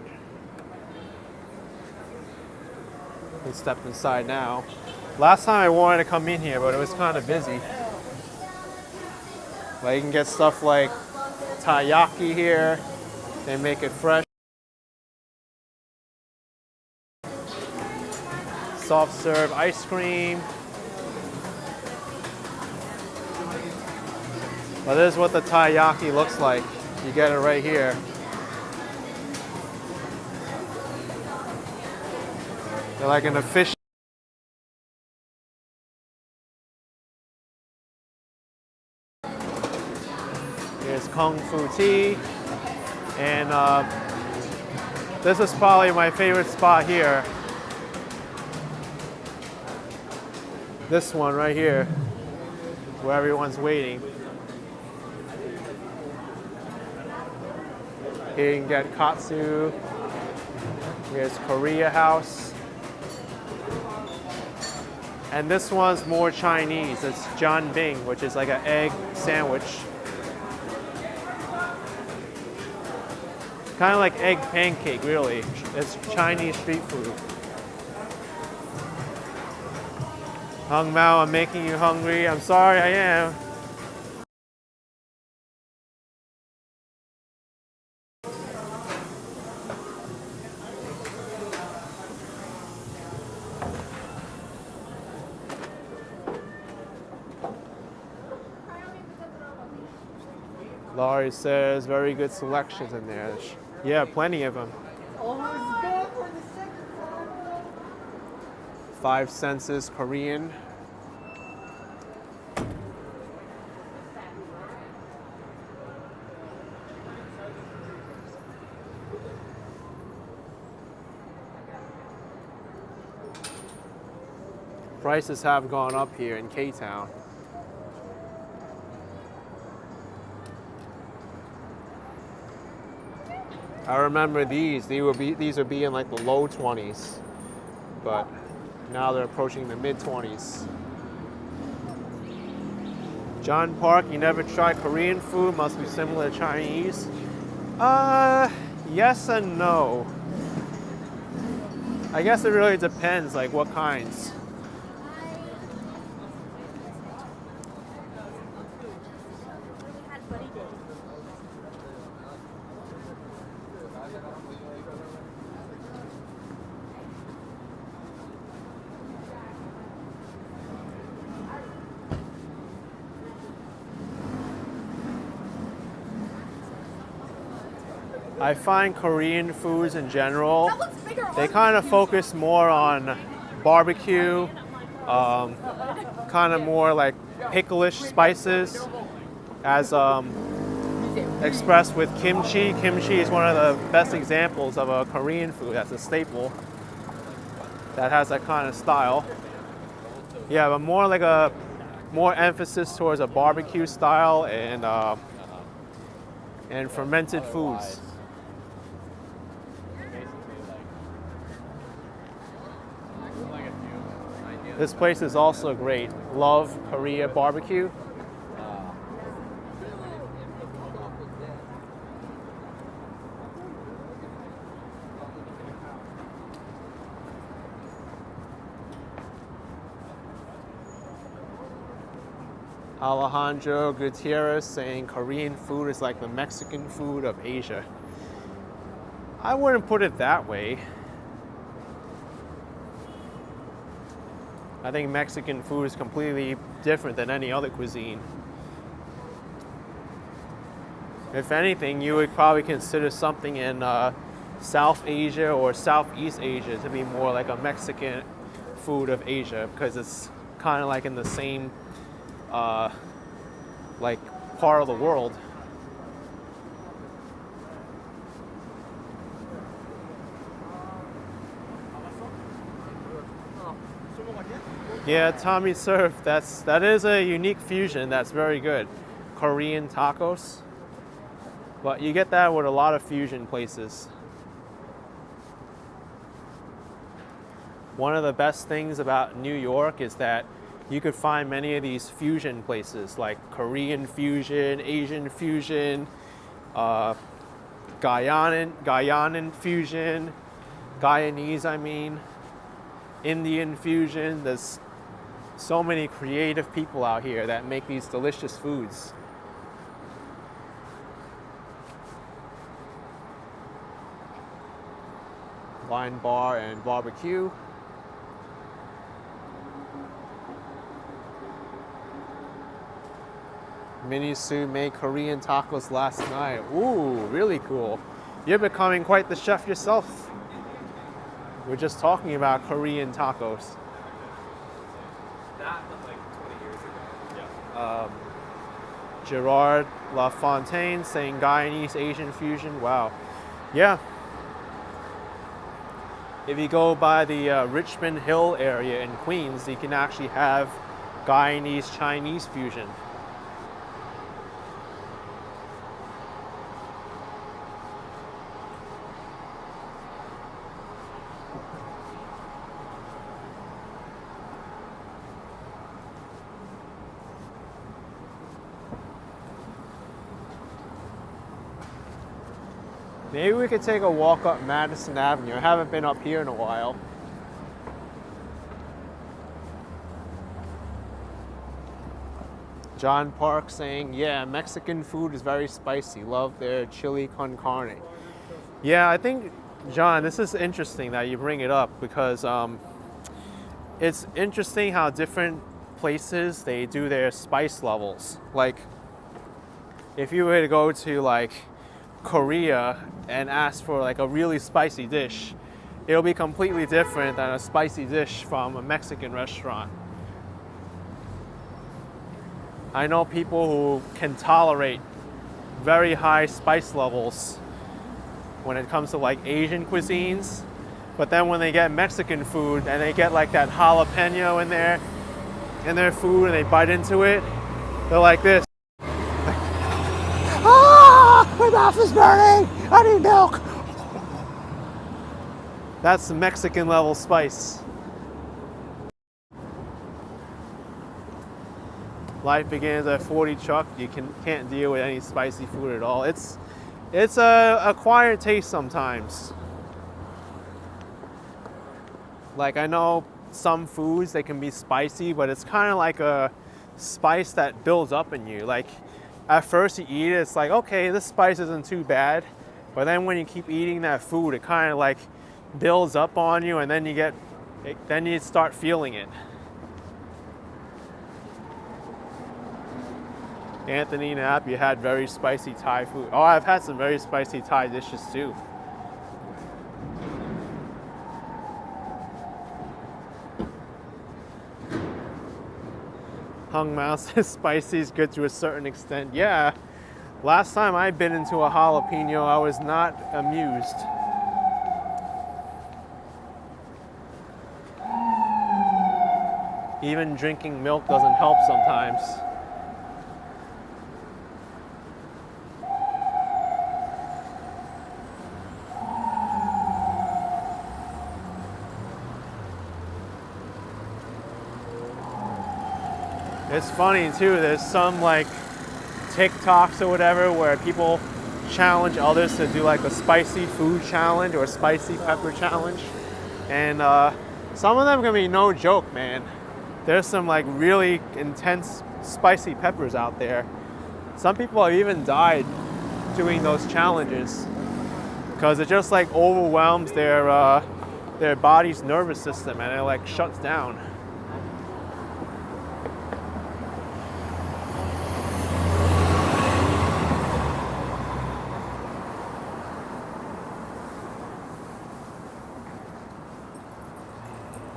We stepped inside now. Last time I wanted to come in here, but it was kind of busy. But you can get stuff like taiyaki here. They make it fresh. Soft serve ice cream. But this is what the taiyaki looks like. You get it right here. They're like an official. Here's Kung Fu Tea. And this is probably my favorite spot here. This one right here, where everyone's waiting. Here you can get katsu. Here's Korea House. And this one's more Chinese. It's janbing, which is like an egg sandwich. Kind of like egg pancake, really. It's Chinese street food. Hung Mao, I'm making you hungry. I'm sorry, I am. Laurie says very good selections in there. Yeah, plenty of them. 5 Senses Korean. Prices have gone up here in K-Town. I remember these would be in like the low 20s, but now they're approaching the mid 20s. John Park, you never tried Korean food? Must be similar to Chinese. Yes and no. I guess it really depends, like what kinds. I find Korean foods in general, they kind of focus more on barbecue, kind of more like picklish spices, as expressed with kimchi. Kimchi is one of the best examples of a Korean food that's a staple that has that kind of style. Yeah, but more like more emphasis towards a barbecue style and fermented foods. This place is also great. Love Korea barbecue. Alejandro Gutierrez saying Korean food is like the Mexican food of Asia. I wouldn't put it that way. I think Mexican food is completely different than any other cuisine. If anything, you would probably consider something in South Asia or Southeast Asia to be more like a Mexican food of Asia, because it's kind of like in the same like part of the world. Yeah, Tommy Surf, that is a unique fusion that's very good. Korean tacos. But you get that with a lot of fusion places. One of the best things about New York is that you could find many of these fusion places, like Korean fusion, Asian fusion, Guyanan fusion, Guyanese, I mean, Indian fusion. There's so many creative people out here that make these delicious foods. Wine bar and barbecue. Minnie Sue made Korean tacos last night. Ooh, really cool. You're becoming quite the chef yourself. We're just talking about Korean tacos. That was like 20 years ago. Gerard LaFontaine saying Guyanese Asian fusion. Wow. Yeah. If you go by the Richmond Hill area in Queens, you can actually have Guyanese Chinese fusion. Maybe we could take a walk up Madison Avenue. I haven't been up here in a while. John Park saying, yeah, Mexican food is very spicy. Love their chili con carne. Yeah, I think, John, this is interesting that you bring it up, because it's interesting how different places, they do their spice levels. Like, if you were to go to like Korea and ask for like a really spicy dish, it'll be completely different than a spicy dish from a Mexican restaurant. I know people who can tolerate very high spice levels when it comes to like Asian cuisines, but then when they get Mexican food and they get like that jalapeno in their food and they bite into it, they're like this. My mouth is burning! I need milk! That's the Mexican level spice. Life begins at 40, Chuck. You can't deal with any spicy food at all. It's a acquired taste sometimes. Like, I know some foods, they can be spicy, but it's kind of like a spice that builds up in you. Like, at first you eat it, it's like, okay, this spice isn't too bad. But then when you keep eating that food, it kind of like builds up on you, and then you start feeling it. Anthony Knapp, you had very spicy Thai food. Oh, I've had some very spicy Thai dishes too. Hung Mouse says spicy is good to a certain extent. Yeah, last time I bit into a jalapeno, I was not amused. Even drinking milk doesn't help sometimes. It's funny too, there's some like TikToks or whatever where people challenge others to do like a spicy food challenge or a spicy pepper challenge. And some of them can be no joke, man. There's some like really intense spicy peppers out there. Some people have even died doing those challenges because it just like overwhelms their body's nervous system and it like shuts down.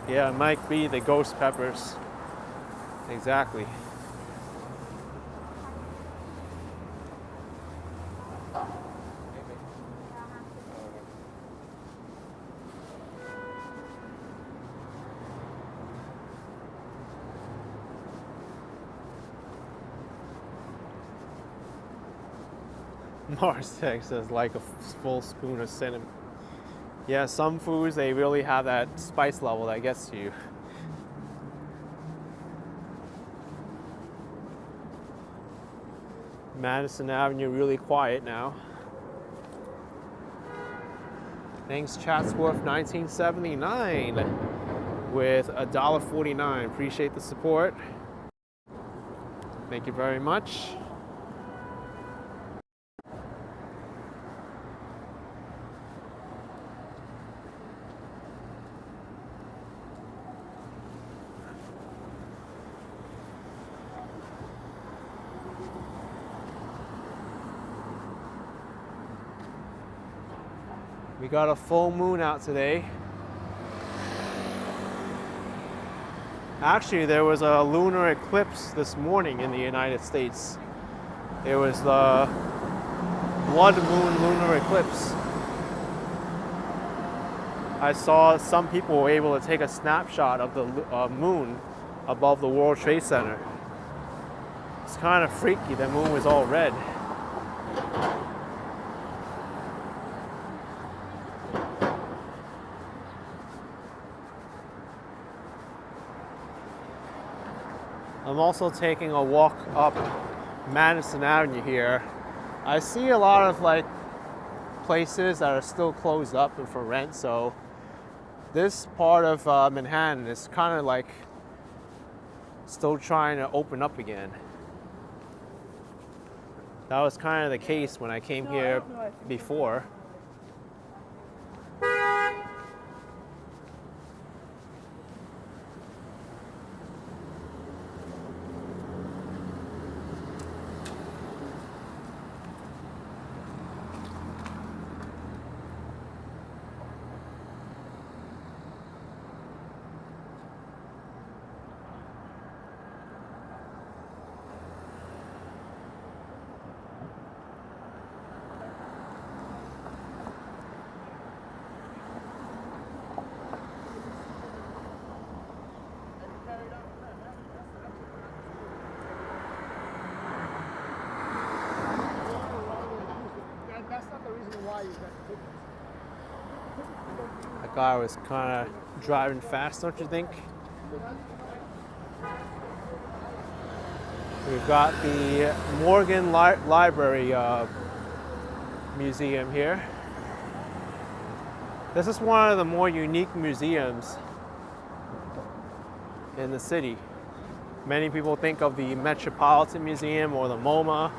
Yeah, it might be the ghost peppers. Exactly. Mars Tech says like a full spoon of cinnamon. Yeah, some foods, they really have that spice level that gets to you. Madison Avenue really quiet now. Thanks Chatsworth 1979 with $1.49. Appreciate the support. Thank you very much. We got a full moon out today. Actually, there was a lunar eclipse this morning in the United States. It was the blood moon lunar eclipse. I saw some people were able to take a snapshot of the moon above the World Trade Center. It's kind of freaky, the moon was all red. I'm also taking a walk up Madison Avenue here. I see a lot of like places that are still closed up and for rent, so this part of Manhattan is kind of like still trying to open up again. That was kind of the case when I came here before. That guy was kind of driving fast, don't you think? We've got the Morgan Library Museum here. This is one of the more unique museums in the city. Many people think of the Metropolitan Museum or the MoMA,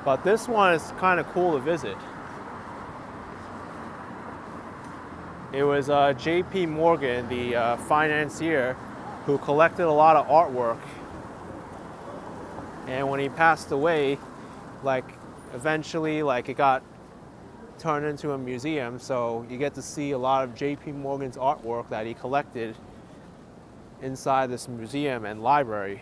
but this one is kind of cool to visit. It was J.P. Morgan, the financier, who collected a lot of artwork. And when he passed away, like eventually, like it got turned into a museum. So you get to see a lot of J.P. Morgan's artwork that he collected inside this museum and library.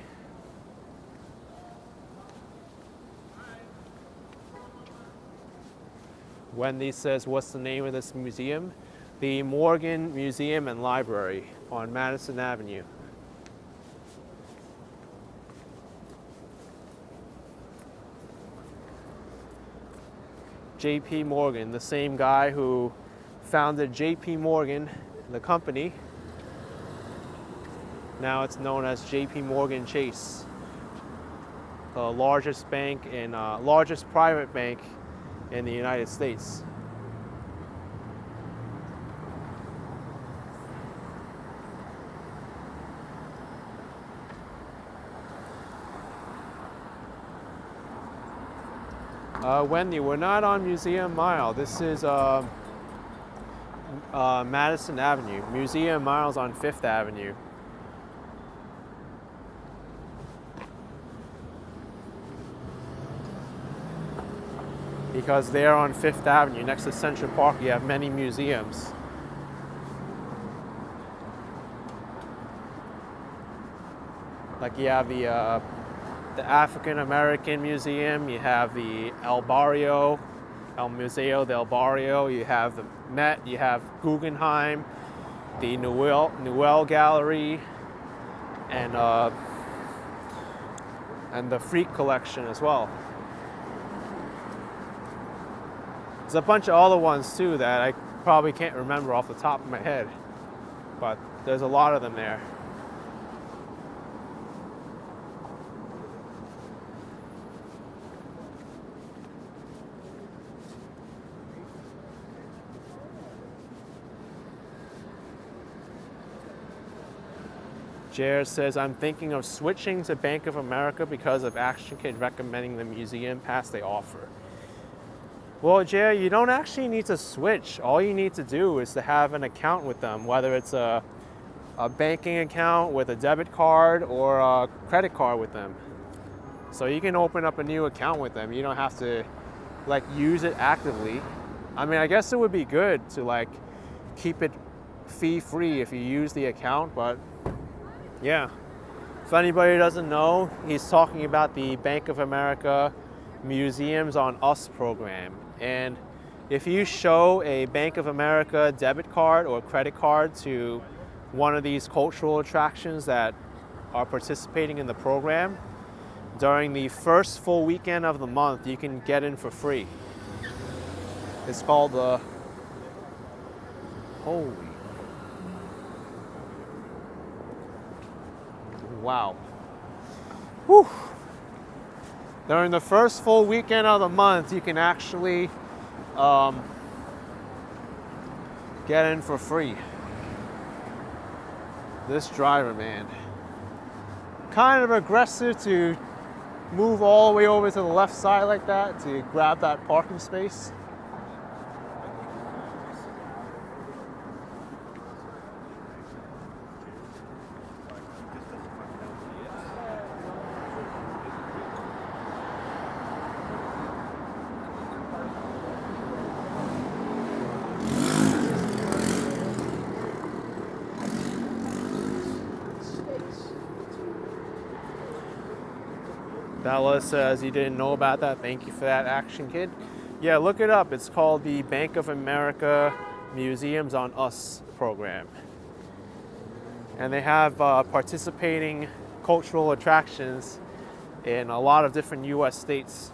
Wendy says, what's the name of this museum? The Morgan Museum and Library on Madison Avenue. J.P. Morgan, the same guy who founded J.P. Morgan, the company. Now it's known as J.P. Morgan Chase. largest bank and largest private bank in the United States. Wendy, we're not on Museum Mile. This is Madison Avenue. Museum Mile's on 5th Avenue. Because there on 5th Avenue, next to Central Park, you have many museums. Like you have the African American Museum, you have the El Barrio, El Museo del Barrio, you have the Met, you have Guggenheim, the Noel Gallery, and the Freak Collection as well. There's a bunch of other ones too that I probably can't remember off the top of my head, but there's a lot of them there. Jared says, I'm thinking of switching to Bank of America because of Action Kid recommending the museum pass they offer. Well, Jared, you don't actually need to switch. All you need to do is to have an account with them, whether it's a banking account with a debit card or a credit card with them. So you can open up a new account with them. You don't have to like use it actively. I mean, I guess it would be good to like keep it fee-free if you use the account, but yeah. If anybody doesn't know, he's talking about the Bank of America Museums on Us program. And if you show a Bank of America debit card or credit card to one of these cultural attractions that are participating in the program, during the first full weekend of the month, you can get in for free. It's called the Holy. Wow. Whew. During the first full weekend of the month, you can actually get in for free. This driver, man, kind of aggressive to move all the way over to the left side like that to grab that parking space. Bella says you didn't know about that. Thank you for that, Action Kid. Yeah, look it up. It's called the Bank of America Museums on Us program. And they have participating cultural attractions in a lot of different US states.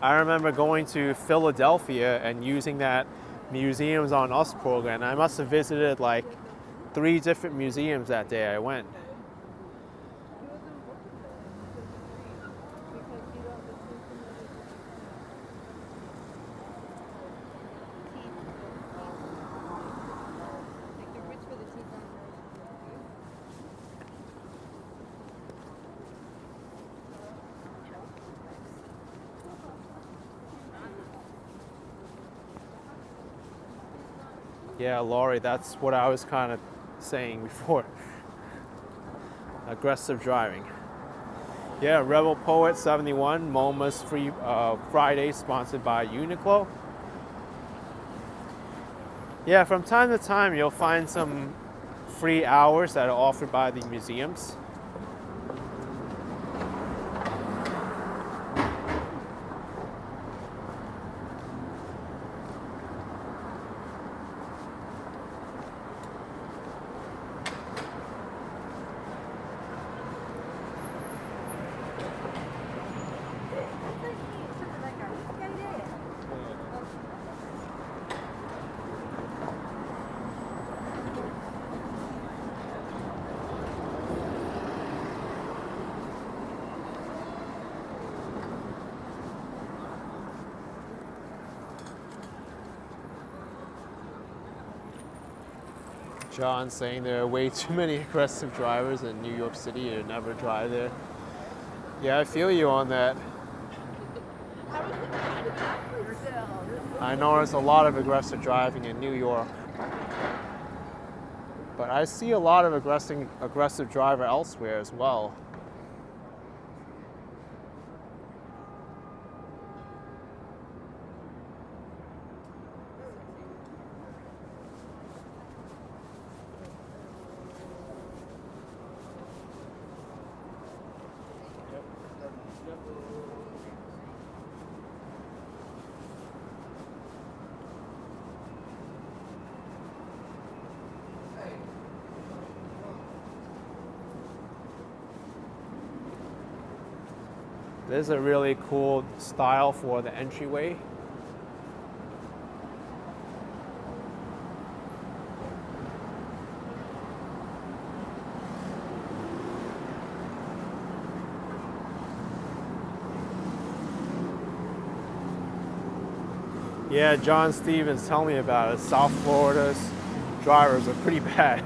I remember going to Philadelphia and using that Museums on Us program. I must have visited like 3 different museums that day I went. Yeah, Laurie, that's what I was kind of saying before. Aggressive driving. Yeah, Rebel Poet 71, MoMA's Free Friday, sponsored by Uniqlo. Yeah, from time to time you'll find some free hours that are offered by the museums. John saying there are way too many aggressive drivers in New York City to never drive there. Yeah, I feel you on that. I notice a lot of aggressive driving in New York. But I see a lot of aggressive driver elsewhere as well. This is a really cool style for the entryway. Yeah, John Stevens, tell me about it. South Florida's drivers are pretty bad.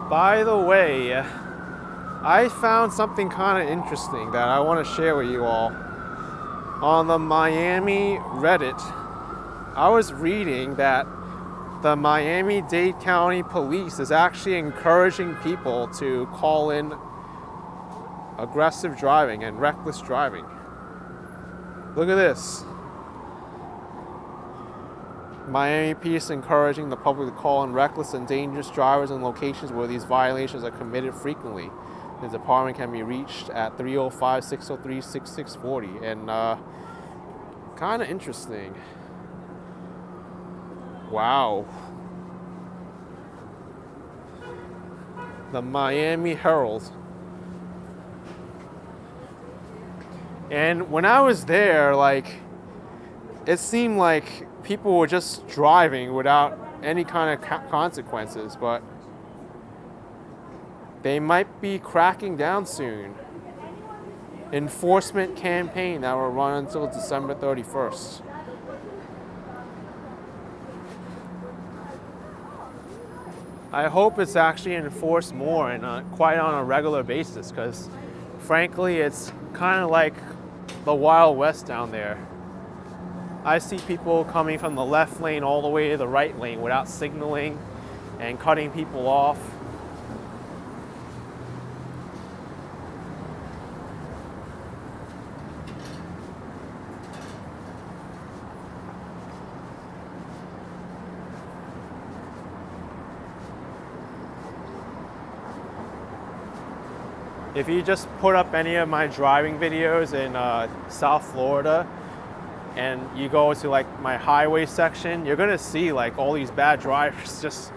By the way, I found something kind of interesting that I want to share with you all. On the Miami Reddit, I was reading that the Miami-Dade County Police is actually encouraging people to call in aggressive driving and reckless driving. Look at this. Miami Police encouraging the public to call in reckless and dangerous drivers in locations where these violations are committed frequently. The department can be reached at 305-603-6640. And kind of interesting. Wow. The Miami Herald. And when I was there, like, it seemed like people were just driving without any kind of consequences, but they might be cracking down soon. Enforcement campaign that will run until December 31st. I hope it's actually enforced more and quite on a regular basis, because frankly, it's kind of like the Wild West down there. I see people coming from the left lane all the way to the right lane without signaling and cutting people off. If you just put up any of my driving videos in South Florida and you go to like my highway section, you're gonna see like all these bad drivers just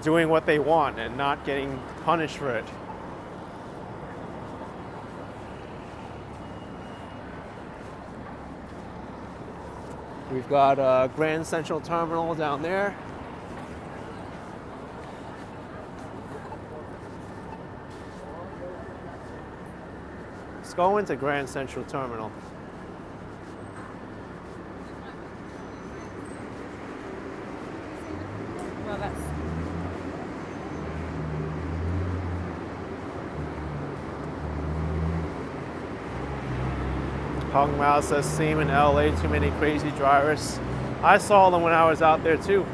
doing what they want and not getting punished for it. We've got Grand Central Terminal down there. Let's go into Grand Central Terminal. Well, that's Hung Mouse says, same in LA, too many crazy drivers. I saw them when I was out there too.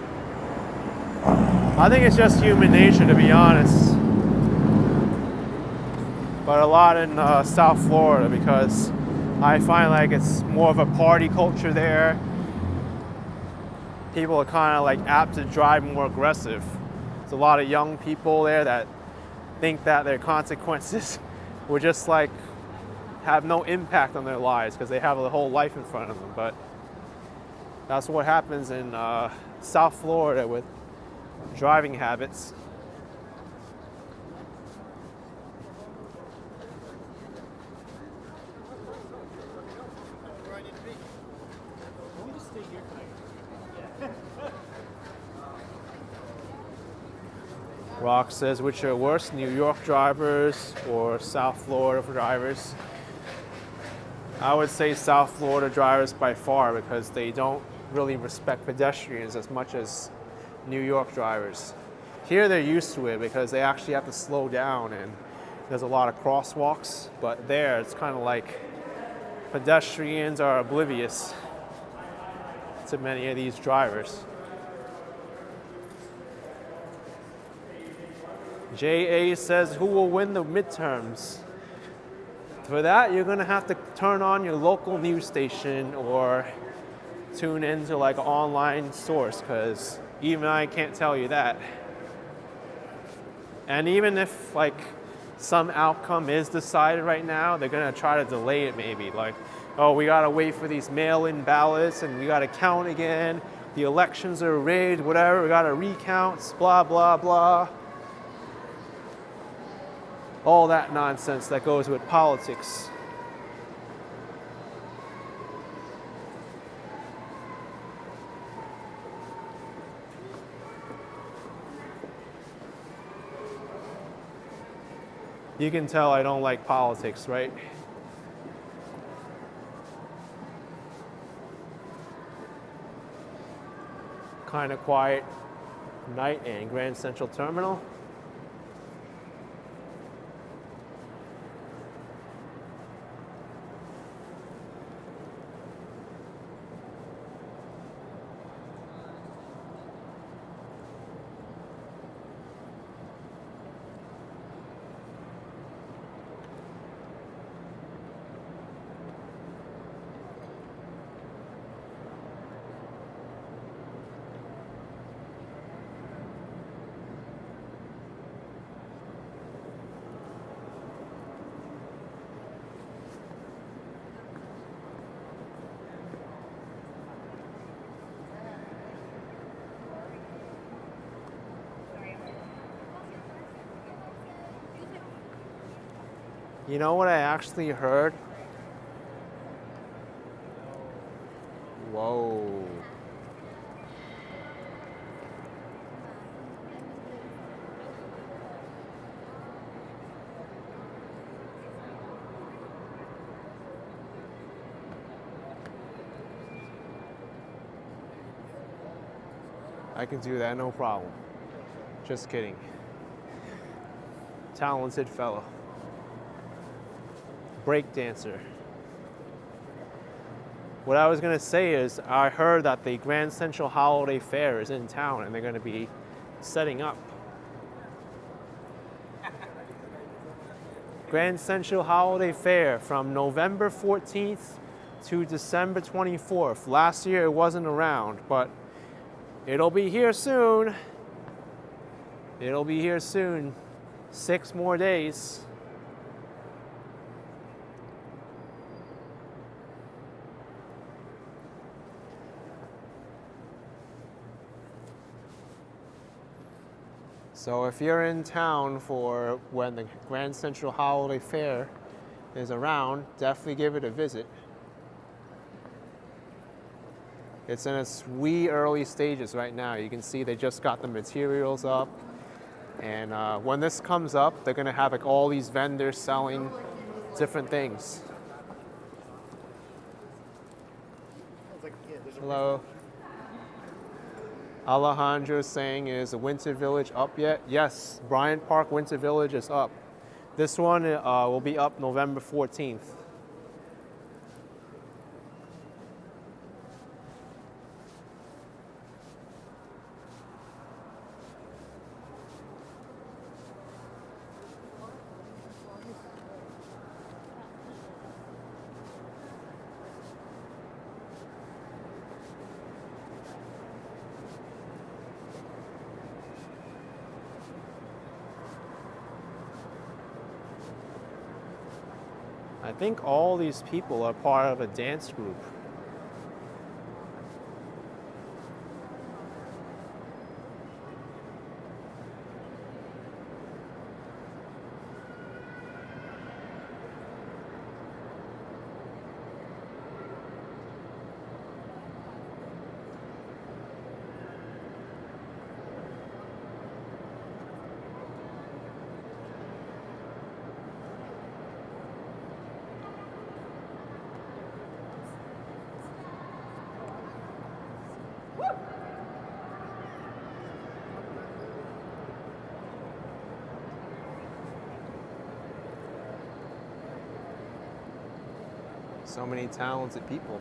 I think it's just human nature, to be honest. But a lot in South Florida, because I find like it's more of a party culture there. People are kind of like apt to drive more aggressive. There's a lot of young people there that think that their consequences will just like have no impact on their lives because they have a whole life in front of them. But that's what happens in South Florida with driving habits. Rock says, which are worse, New York drivers or South Florida drivers? I would say South Florida drivers by far because they don't really respect pedestrians as much as New York drivers. Here they're used to it because they actually have to slow down and there's a lot of crosswalks, but there it's kind of like pedestrians are oblivious to many of these drivers. JA says, who will win the midterms? For that, you're gonna have to turn on your local news station or tune into like an online source, because even I can't tell you that. And even if like some outcome is decided right now, they're gonna try to delay it maybe. Like, oh, we gotta wait for these mail-in ballots and we gotta count again. The elections are rigged, whatever, we gotta recount, blah, blah, blah. All that nonsense that goes with politics. You can tell I don't like politics, right? Kind of quiet night in Grand Central Terminal. You know what I actually heard? Whoa. I can do that, no problem. Just kidding. Talented fellow. Break dancer. What I was gonna say is I heard that the Grand Central Holiday Fair is in town and they're gonna be setting up. Grand Central Holiday Fair from November 14th to December 24th. Last year it wasn't around, but it'll be here soon. It'll be here soon. 6 more days. So if you're in town for when the Grand Central Holiday Fair is around, definitely give it a visit. It's in its wee early stages right now. You can see they just got the materials up. And when this comes up, they're gonna have like all these vendors selling different things. Hello. Alejandro saying, is the Winter Village up yet? Yes, Bryant Park Winter Village is up. This one will be up November 14th. I think all these people are part of a dance group. So many talented people.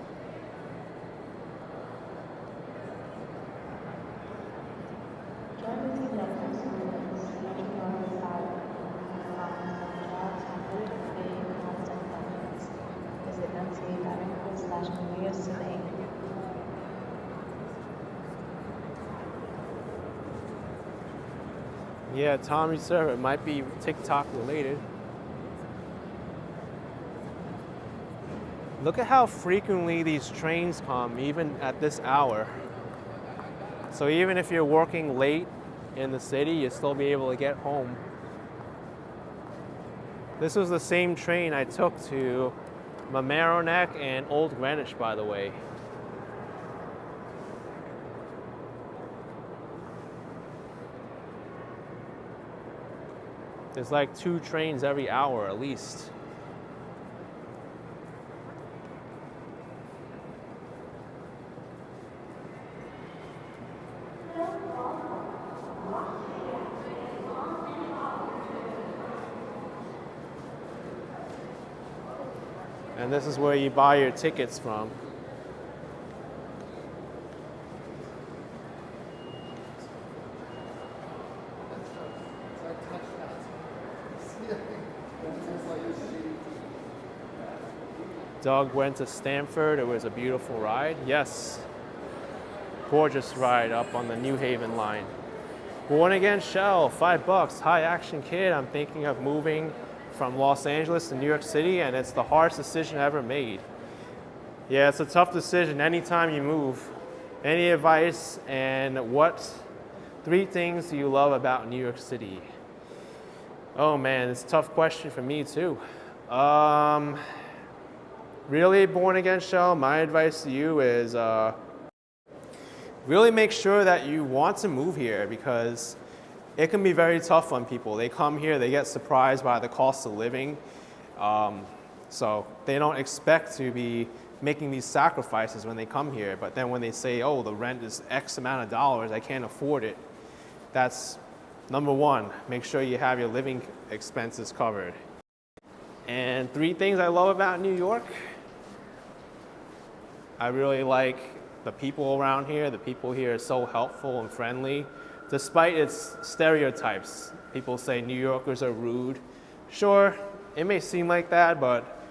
Yeah, Tommy Server might be TikTok related. Look at how frequently these trains come, even at this hour. So even if you're working late in the city, you'll still be able to get home. This was the same train I took to Mamaroneck and Old Greenwich, by the way. There's like 2 trains every hour at least. And this is where you buy your tickets from. Doug went to Stamford. It was a beautiful ride. Yes. Gorgeous ride up on the New Haven line. Born Again Shell, $5. Hi Action Kid. I'm thinking of moving from Los Angeles to New York City, and it's the hardest decision I ever made. Yeah, it's a tough decision anytime you move. Any advice, and what 3 things do you love about New York City? Oh man, it's a tough question for me too. Really, Born Again Shell, my advice to you is really make sure that you want to move here, because it can be very tough on people. They come here, they get surprised by the cost of living. So they don't expect to be making these sacrifices when they come here. But then when they say, oh, the rent is X amount of dollars, I can't afford it. That's number 1. Make sure you have your living expenses covered. And 3 things I love about New York. I really like the people around here. The people here are so helpful and friendly. Despite its stereotypes, people say New Yorkers are rude. Sure, it may seem like that, but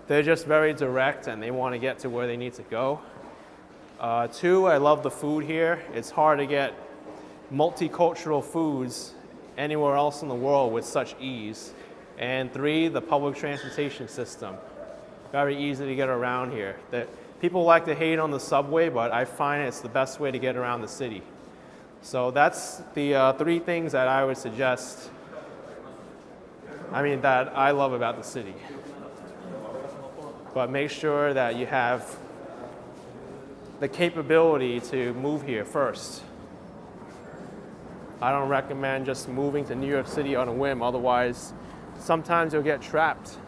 they're just very direct and they want to get to where they need to go. 2, I love the food here. It's hard to get multicultural foods anywhere else in the world with such ease. And 3, the public transportation system. Very easy to get around here. People like to hate on the subway, but I find it's the best way to get around the city. So that's the 3 things that I would suggest, that I love about the city. But make sure that you have the capability to move here first. I don't recommend just moving to New York City on a whim, otherwise sometimes you'll get trapped.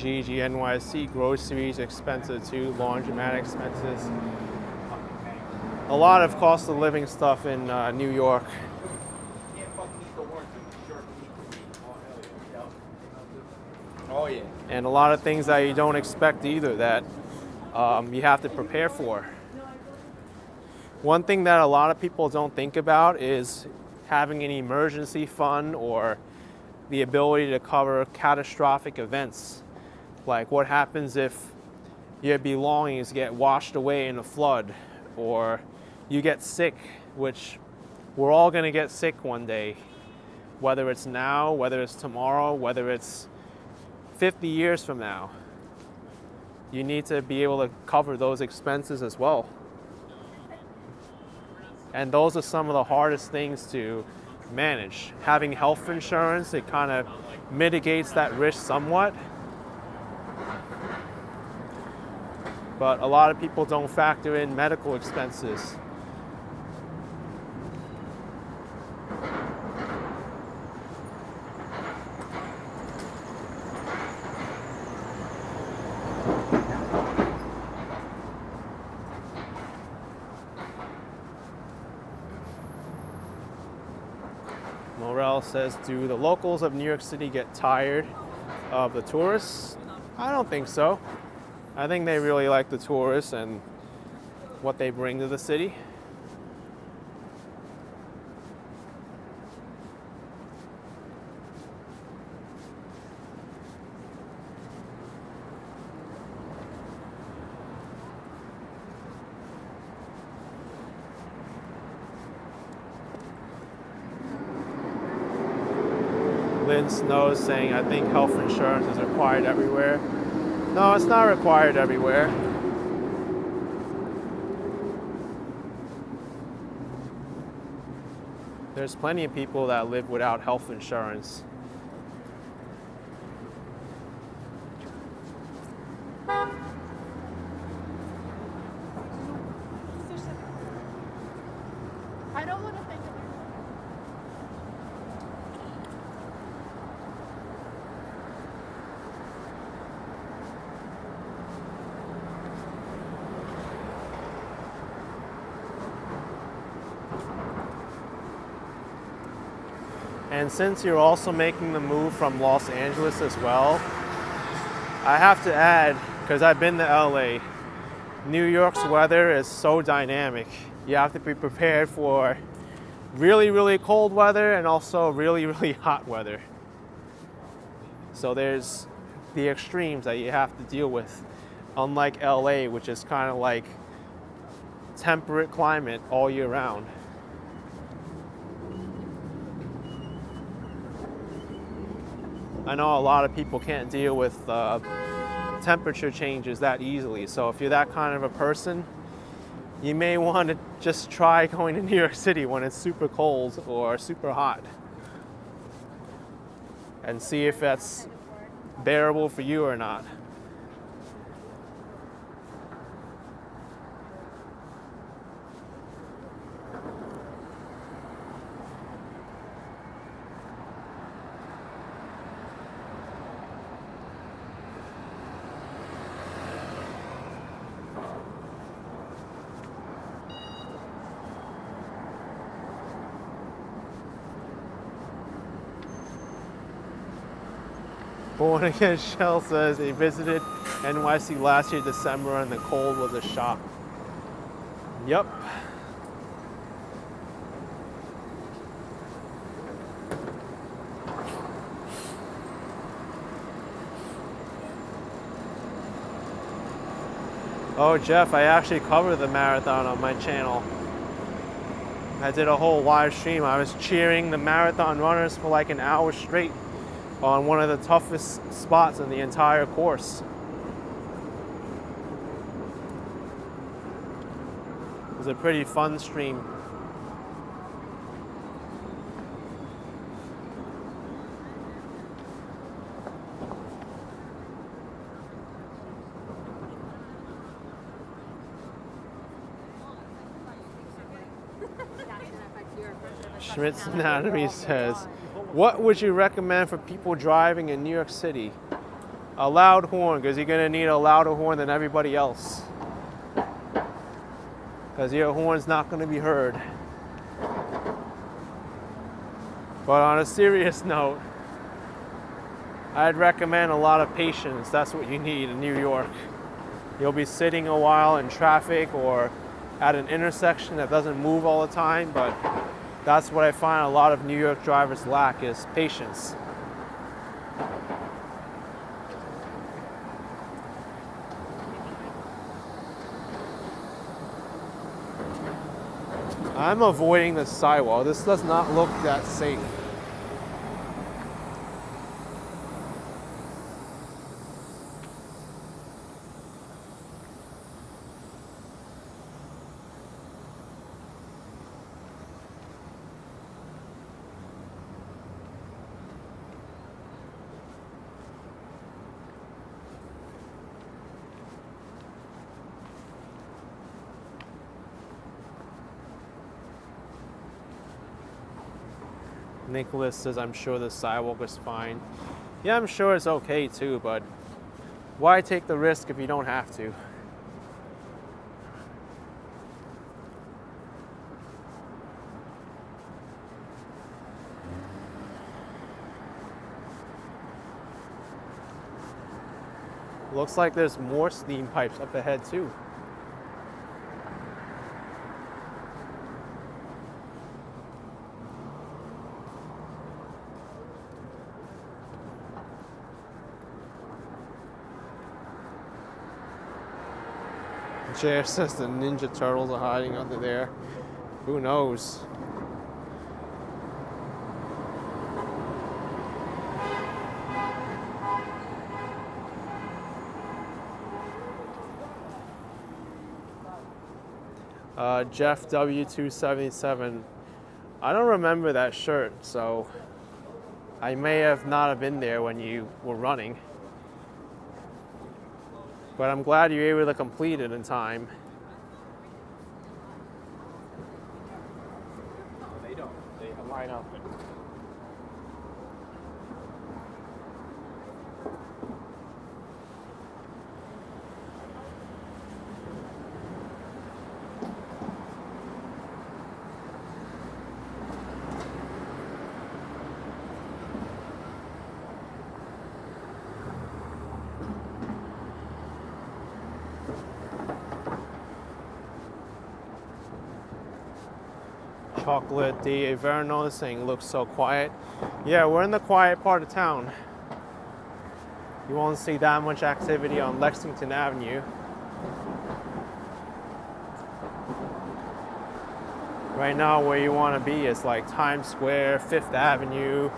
NYC, groceries expensive too, laundromat expenses. A lot of cost of living stuff in New York. Oh yeah. And a lot of things that you don't expect either that you have to prepare for. One thing that a lot of people don't think about is having an emergency fund or the ability to cover catastrophic events. Like what happens if your belongings get washed away in a flood, or you get sick, which we're all going to get sick one day, whether it's now, whether it's tomorrow, whether it's 50 years from now. You need to be able to cover those expenses as well. And those are some of the hardest things to manage. Having health insurance, it kind of mitigates that risk somewhat. But a lot of people don't factor in medical expenses. Michelle says, do the locals of New York City get tired of the tourists? I don't think so. I think they really like the tourists and what they bring to the city. Lynn Snow is saying, I think health insurance is required everywhere. No, it's not required everywhere. There's plenty of people that live without health insurance. I don't want to think of it. And since you're also making the move from Los Angeles as well, I have to add, because I've been to LA, New York's weather is so dynamic. You have to be prepared for really, really cold weather and also really, really hot weather. So there's the extremes that you have to deal with. Unlike LA, which is kind of like temperate climate all year round. I know a lot of people can't deal with temperature changes that easily. So if you're that kind of a person, you may want to just try going to New York City when it's super cold or super hot and see if that's bearable for you or not. Born Again Shell says he visited NYC last year, December, and the cold was a shock. Yep. Oh, Jeff, I actually covered the marathon on my channel. I did a whole live stream. I was cheering the marathon runners for like an hour straight on one of the toughest spots in the entire course. It was a pretty fun stream. Schmidt's Anatomy says, what would you recommend for people driving in New York City? A loud horn, because you're going to need a louder horn than everybody else. Because your horn's not going to be heard. But on a serious note, I'd recommend a lot of patience. That's what you need in New York. You'll be sitting a while in traffic or at an intersection that doesn't move all the time, but that's what I find a lot of New York drivers lack is patience. I'm avoiding the sidewalk. This does not look that safe. Nicholas says, I'm sure the sidewalk is fine. Yeah, I'm sure it's okay too, but why take the risk if you don't have to? Looks like there's more steam pipes up ahead too. JF says the Ninja Turtles are hiding under there. Who knows? Jeff W277. I don't remember that shirt, so I may have not have been there when you were running. But I'm glad you were able to complete it in time. They don't. They line up. Chocolate de Verno saying looks so quiet. Yeah, we're in the quiet part of town. You won't see that much activity on Lexington Avenue. Right now where you want to be is like Times Square, Fifth Avenue,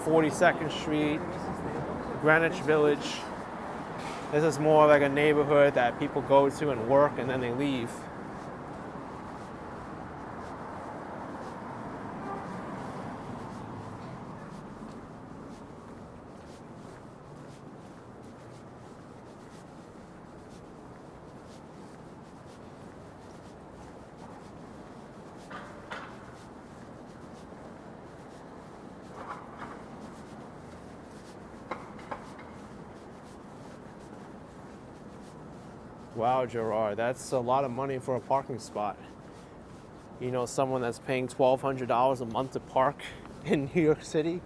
42nd Street, Greenwich Village. This is more like a neighborhood that people go to and work and then they leave. Wow, Gerard, that's a lot of money for a parking spot. You know, someone that's paying $1,200 a month to park in New York City.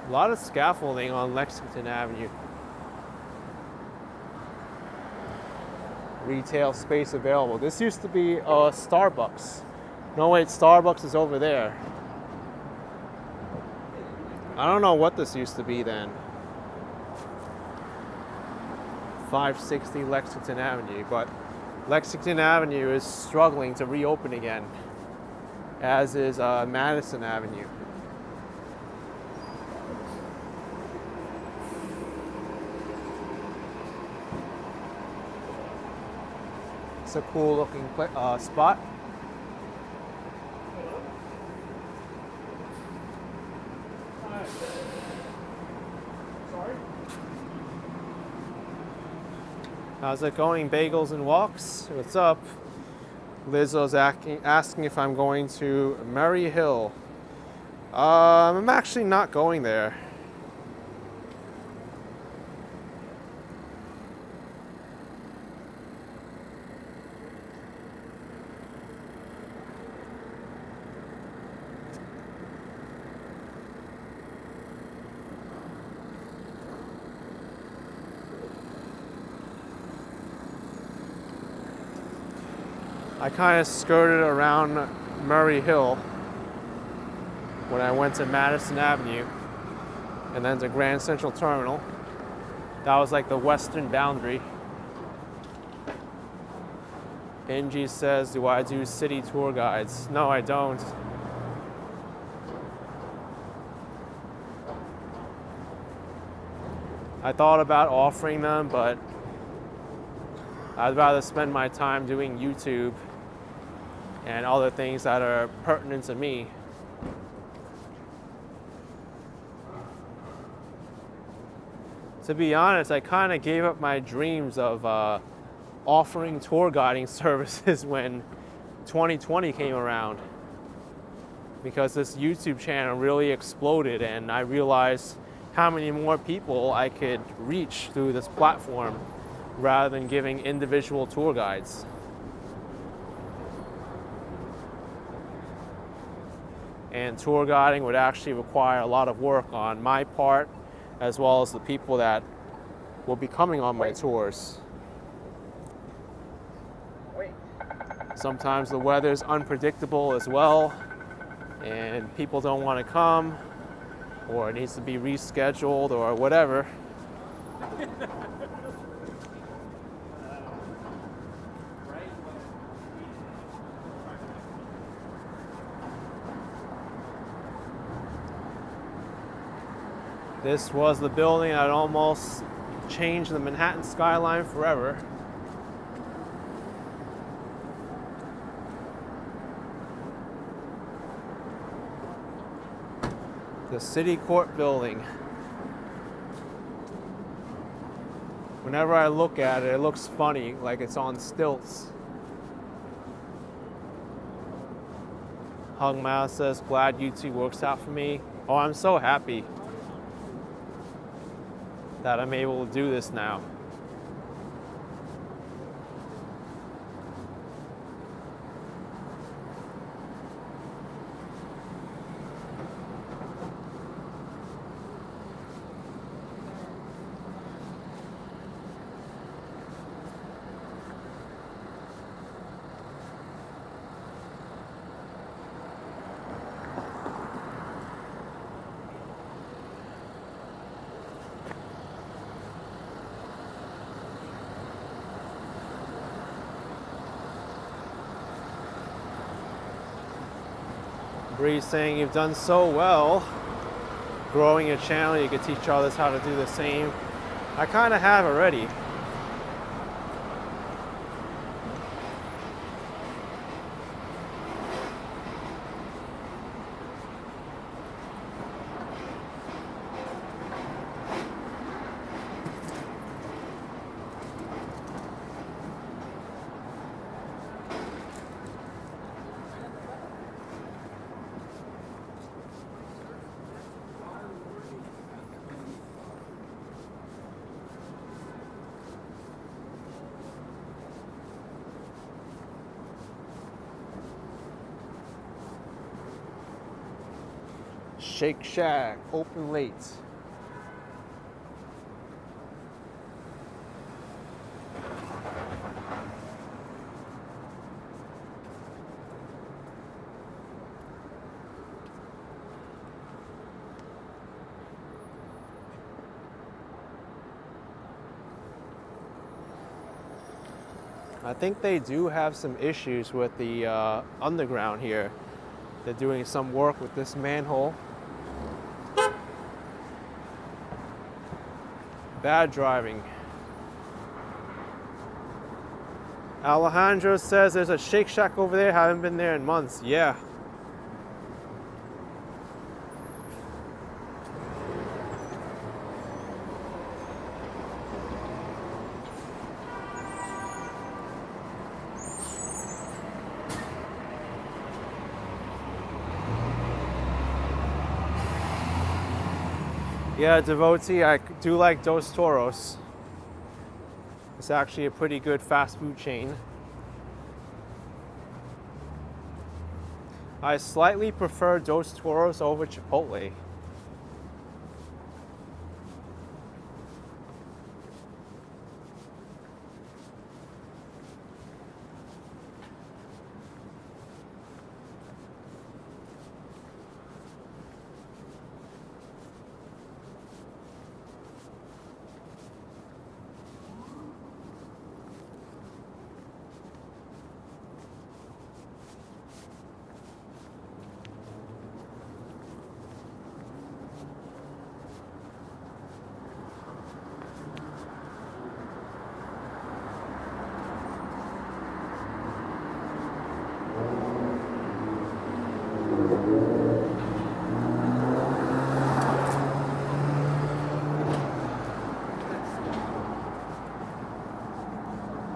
A lot of scaffolding on Lexington Avenue. Retail space available. This used to be Starbucks. No, wait, Starbucks is over there. I don't know what this used to be then. 560 Lexington Avenue, but Lexington Avenue is struggling to reopen again, as is Madison Avenue. It's a cool looking spot. How's it going, Bagels and Walks? What's up? Lizzo's asking if I'm going to Murray Hill. I'm actually not going there. I kind of skirted around Murray Hill when I went to Madison Avenue and then to Grand Central Terminal. That was like the western boundary. Angie says, do I do city tour guides? No, I don't. I thought about offering them, but I'd rather spend my time doing YouTube and other things that are pertinent to me. To be honest, I kind of gave up my dreams of offering tour guiding services when 2020 came around. because this YouTube channel really exploded, and I realized how many more people I could reach through this platform rather than giving individual tour guides. And tour guiding would actually require a lot of work on my part, as well as the people that will be coming on my tours. Sometimes the weather's unpredictable as well, and people don't want to come, or it needs to be rescheduled, or whatever. This was the building that almost changed the Manhattan skyline forever. The City Court building. Whenever I look at it, it looks funny, like it's on stilts. Hung Mao says, glad YouTube works out for me. Oh, I'm so happy that I'm able to do this now. Bree's saying you've done so well growing your channel, you could teach others how to do the same. I kind of have already. Shake Shack, open late. I think they do have some issues with the underground here. They're doing some work with this manhole. Bad driving. Alejandro says there's a Shake Shack over there. Haven't been there in months. Yeah. Yeah, Devotee, I do like Dos Toros. It's actually a pretty good fast food chain. I slightly prefer Dos Toros over Chipotle.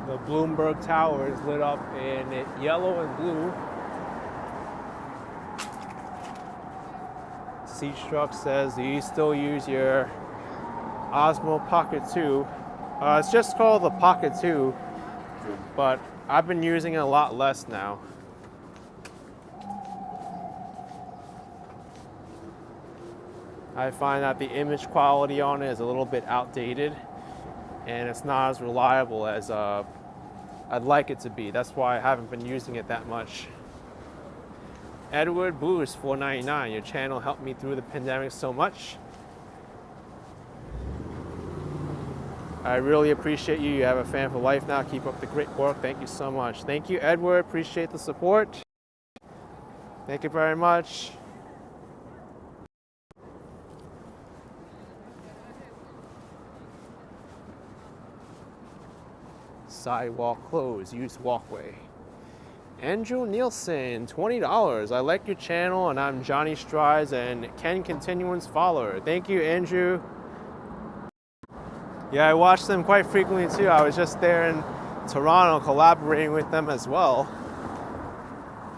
The Bloomberg Tower is lit up in yellow and blue. C-Struck says, do you still use your Osmo Pocket 2? It's just called the Pocket 2, but I've been using it a lot less now. I find that the image quality on it is a little bit outdated and it's not as reliable as I'd like it to be. That's why I haven't been using it that much. Edward Boost $4.99. Your channel helped me through the pandemic so much. I really appreciate you. You have a fan for life now. Keep up the great work. Thank you so much. Thank you, Edward. Appreciate the support. Thank you very much. Sidewalk closed. Use walkway. Andrew Nielsen, $20. I like your channel, and I'm Johnny Strides and Ken Continuance follower. Thank you, Andrew. Yeah, I watch them quite frequently too. I was just there in Toronto collaborating with them as well.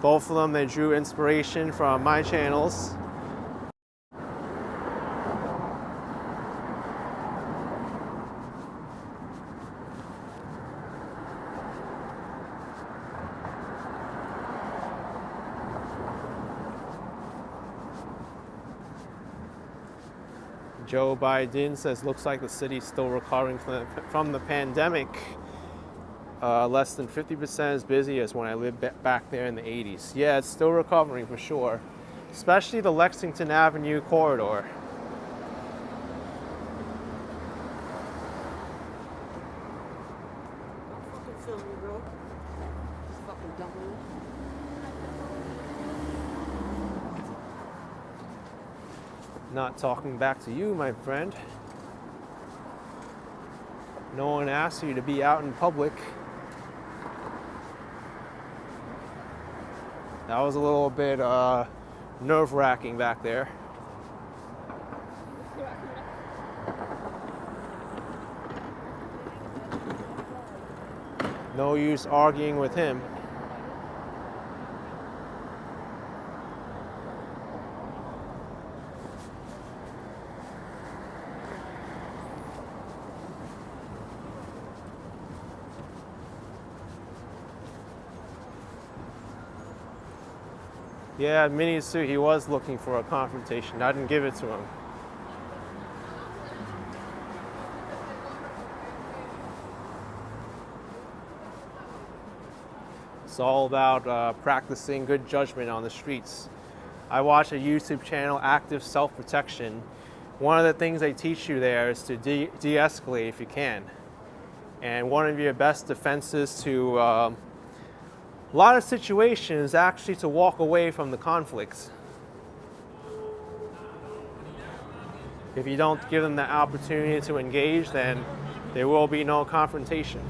Both of them, they drew inspiration from my channels. Joe Biden says, looks like the city's still recovering from the pandemic. Less than 50% as busy as when I lived back there in the 80s. Yeah, it's still recovering for sure, especially the Lexington Avenue corridor. Don't fucking film me, bro. Just fucking dump me. Not talking back to you, my friend. No one asked you to be out in public. That was a little bit nerve-wracking back there. No use arguing with him. Yeah, Mini Suit, he was looking for a confrontation. I didn't give it to him. It's all about practicing good judgment on the streets. I watch a YouTube channel, Active Self-Protection. One of the things they teach you there is to de-escalate if you can. And one of your best defenses to a lot of situations actually to walk away from the conflicts. If you don't give them the opportunity to engage, then there will be no confrontation.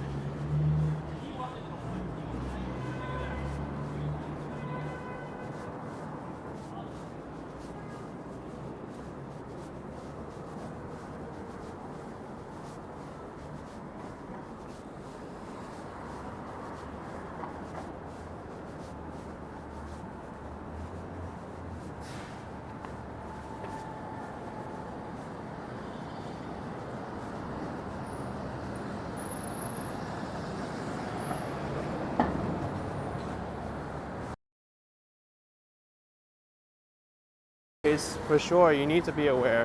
For sure, you need to be aware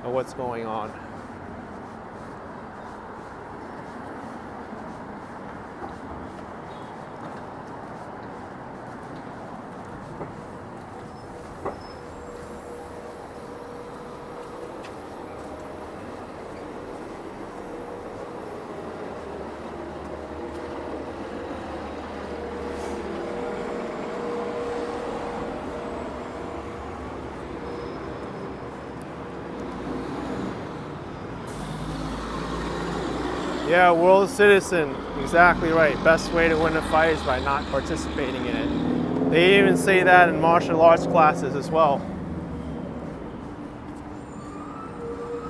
of what's going on. Yeah, world citizen, exactly right. Best way to win a fight is by not participating in it. They even say that in martial arts classes as well.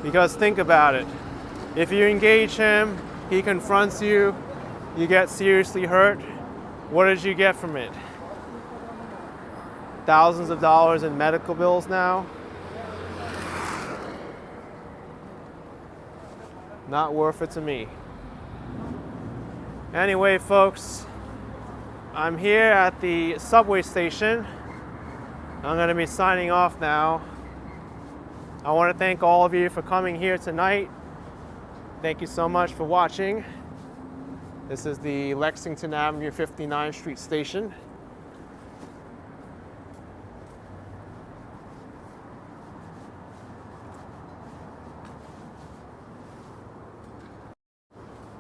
Because think about it. If you engage him, he confronts you, you get seriously hurt, what did you get from it? Thousands of dollars in medical bills now? Not worth it to me. Anyway, folks, I'm here at the subway station. I'm going to be signing off now. I want to thank all of you for coming here tonight. Thank you so much for watching. This is the Lexington Avenue 59th Street station.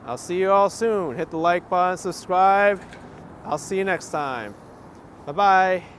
I'll see you all soon. Hit the like button, subscribe. I'll see you next time. Bye-bye.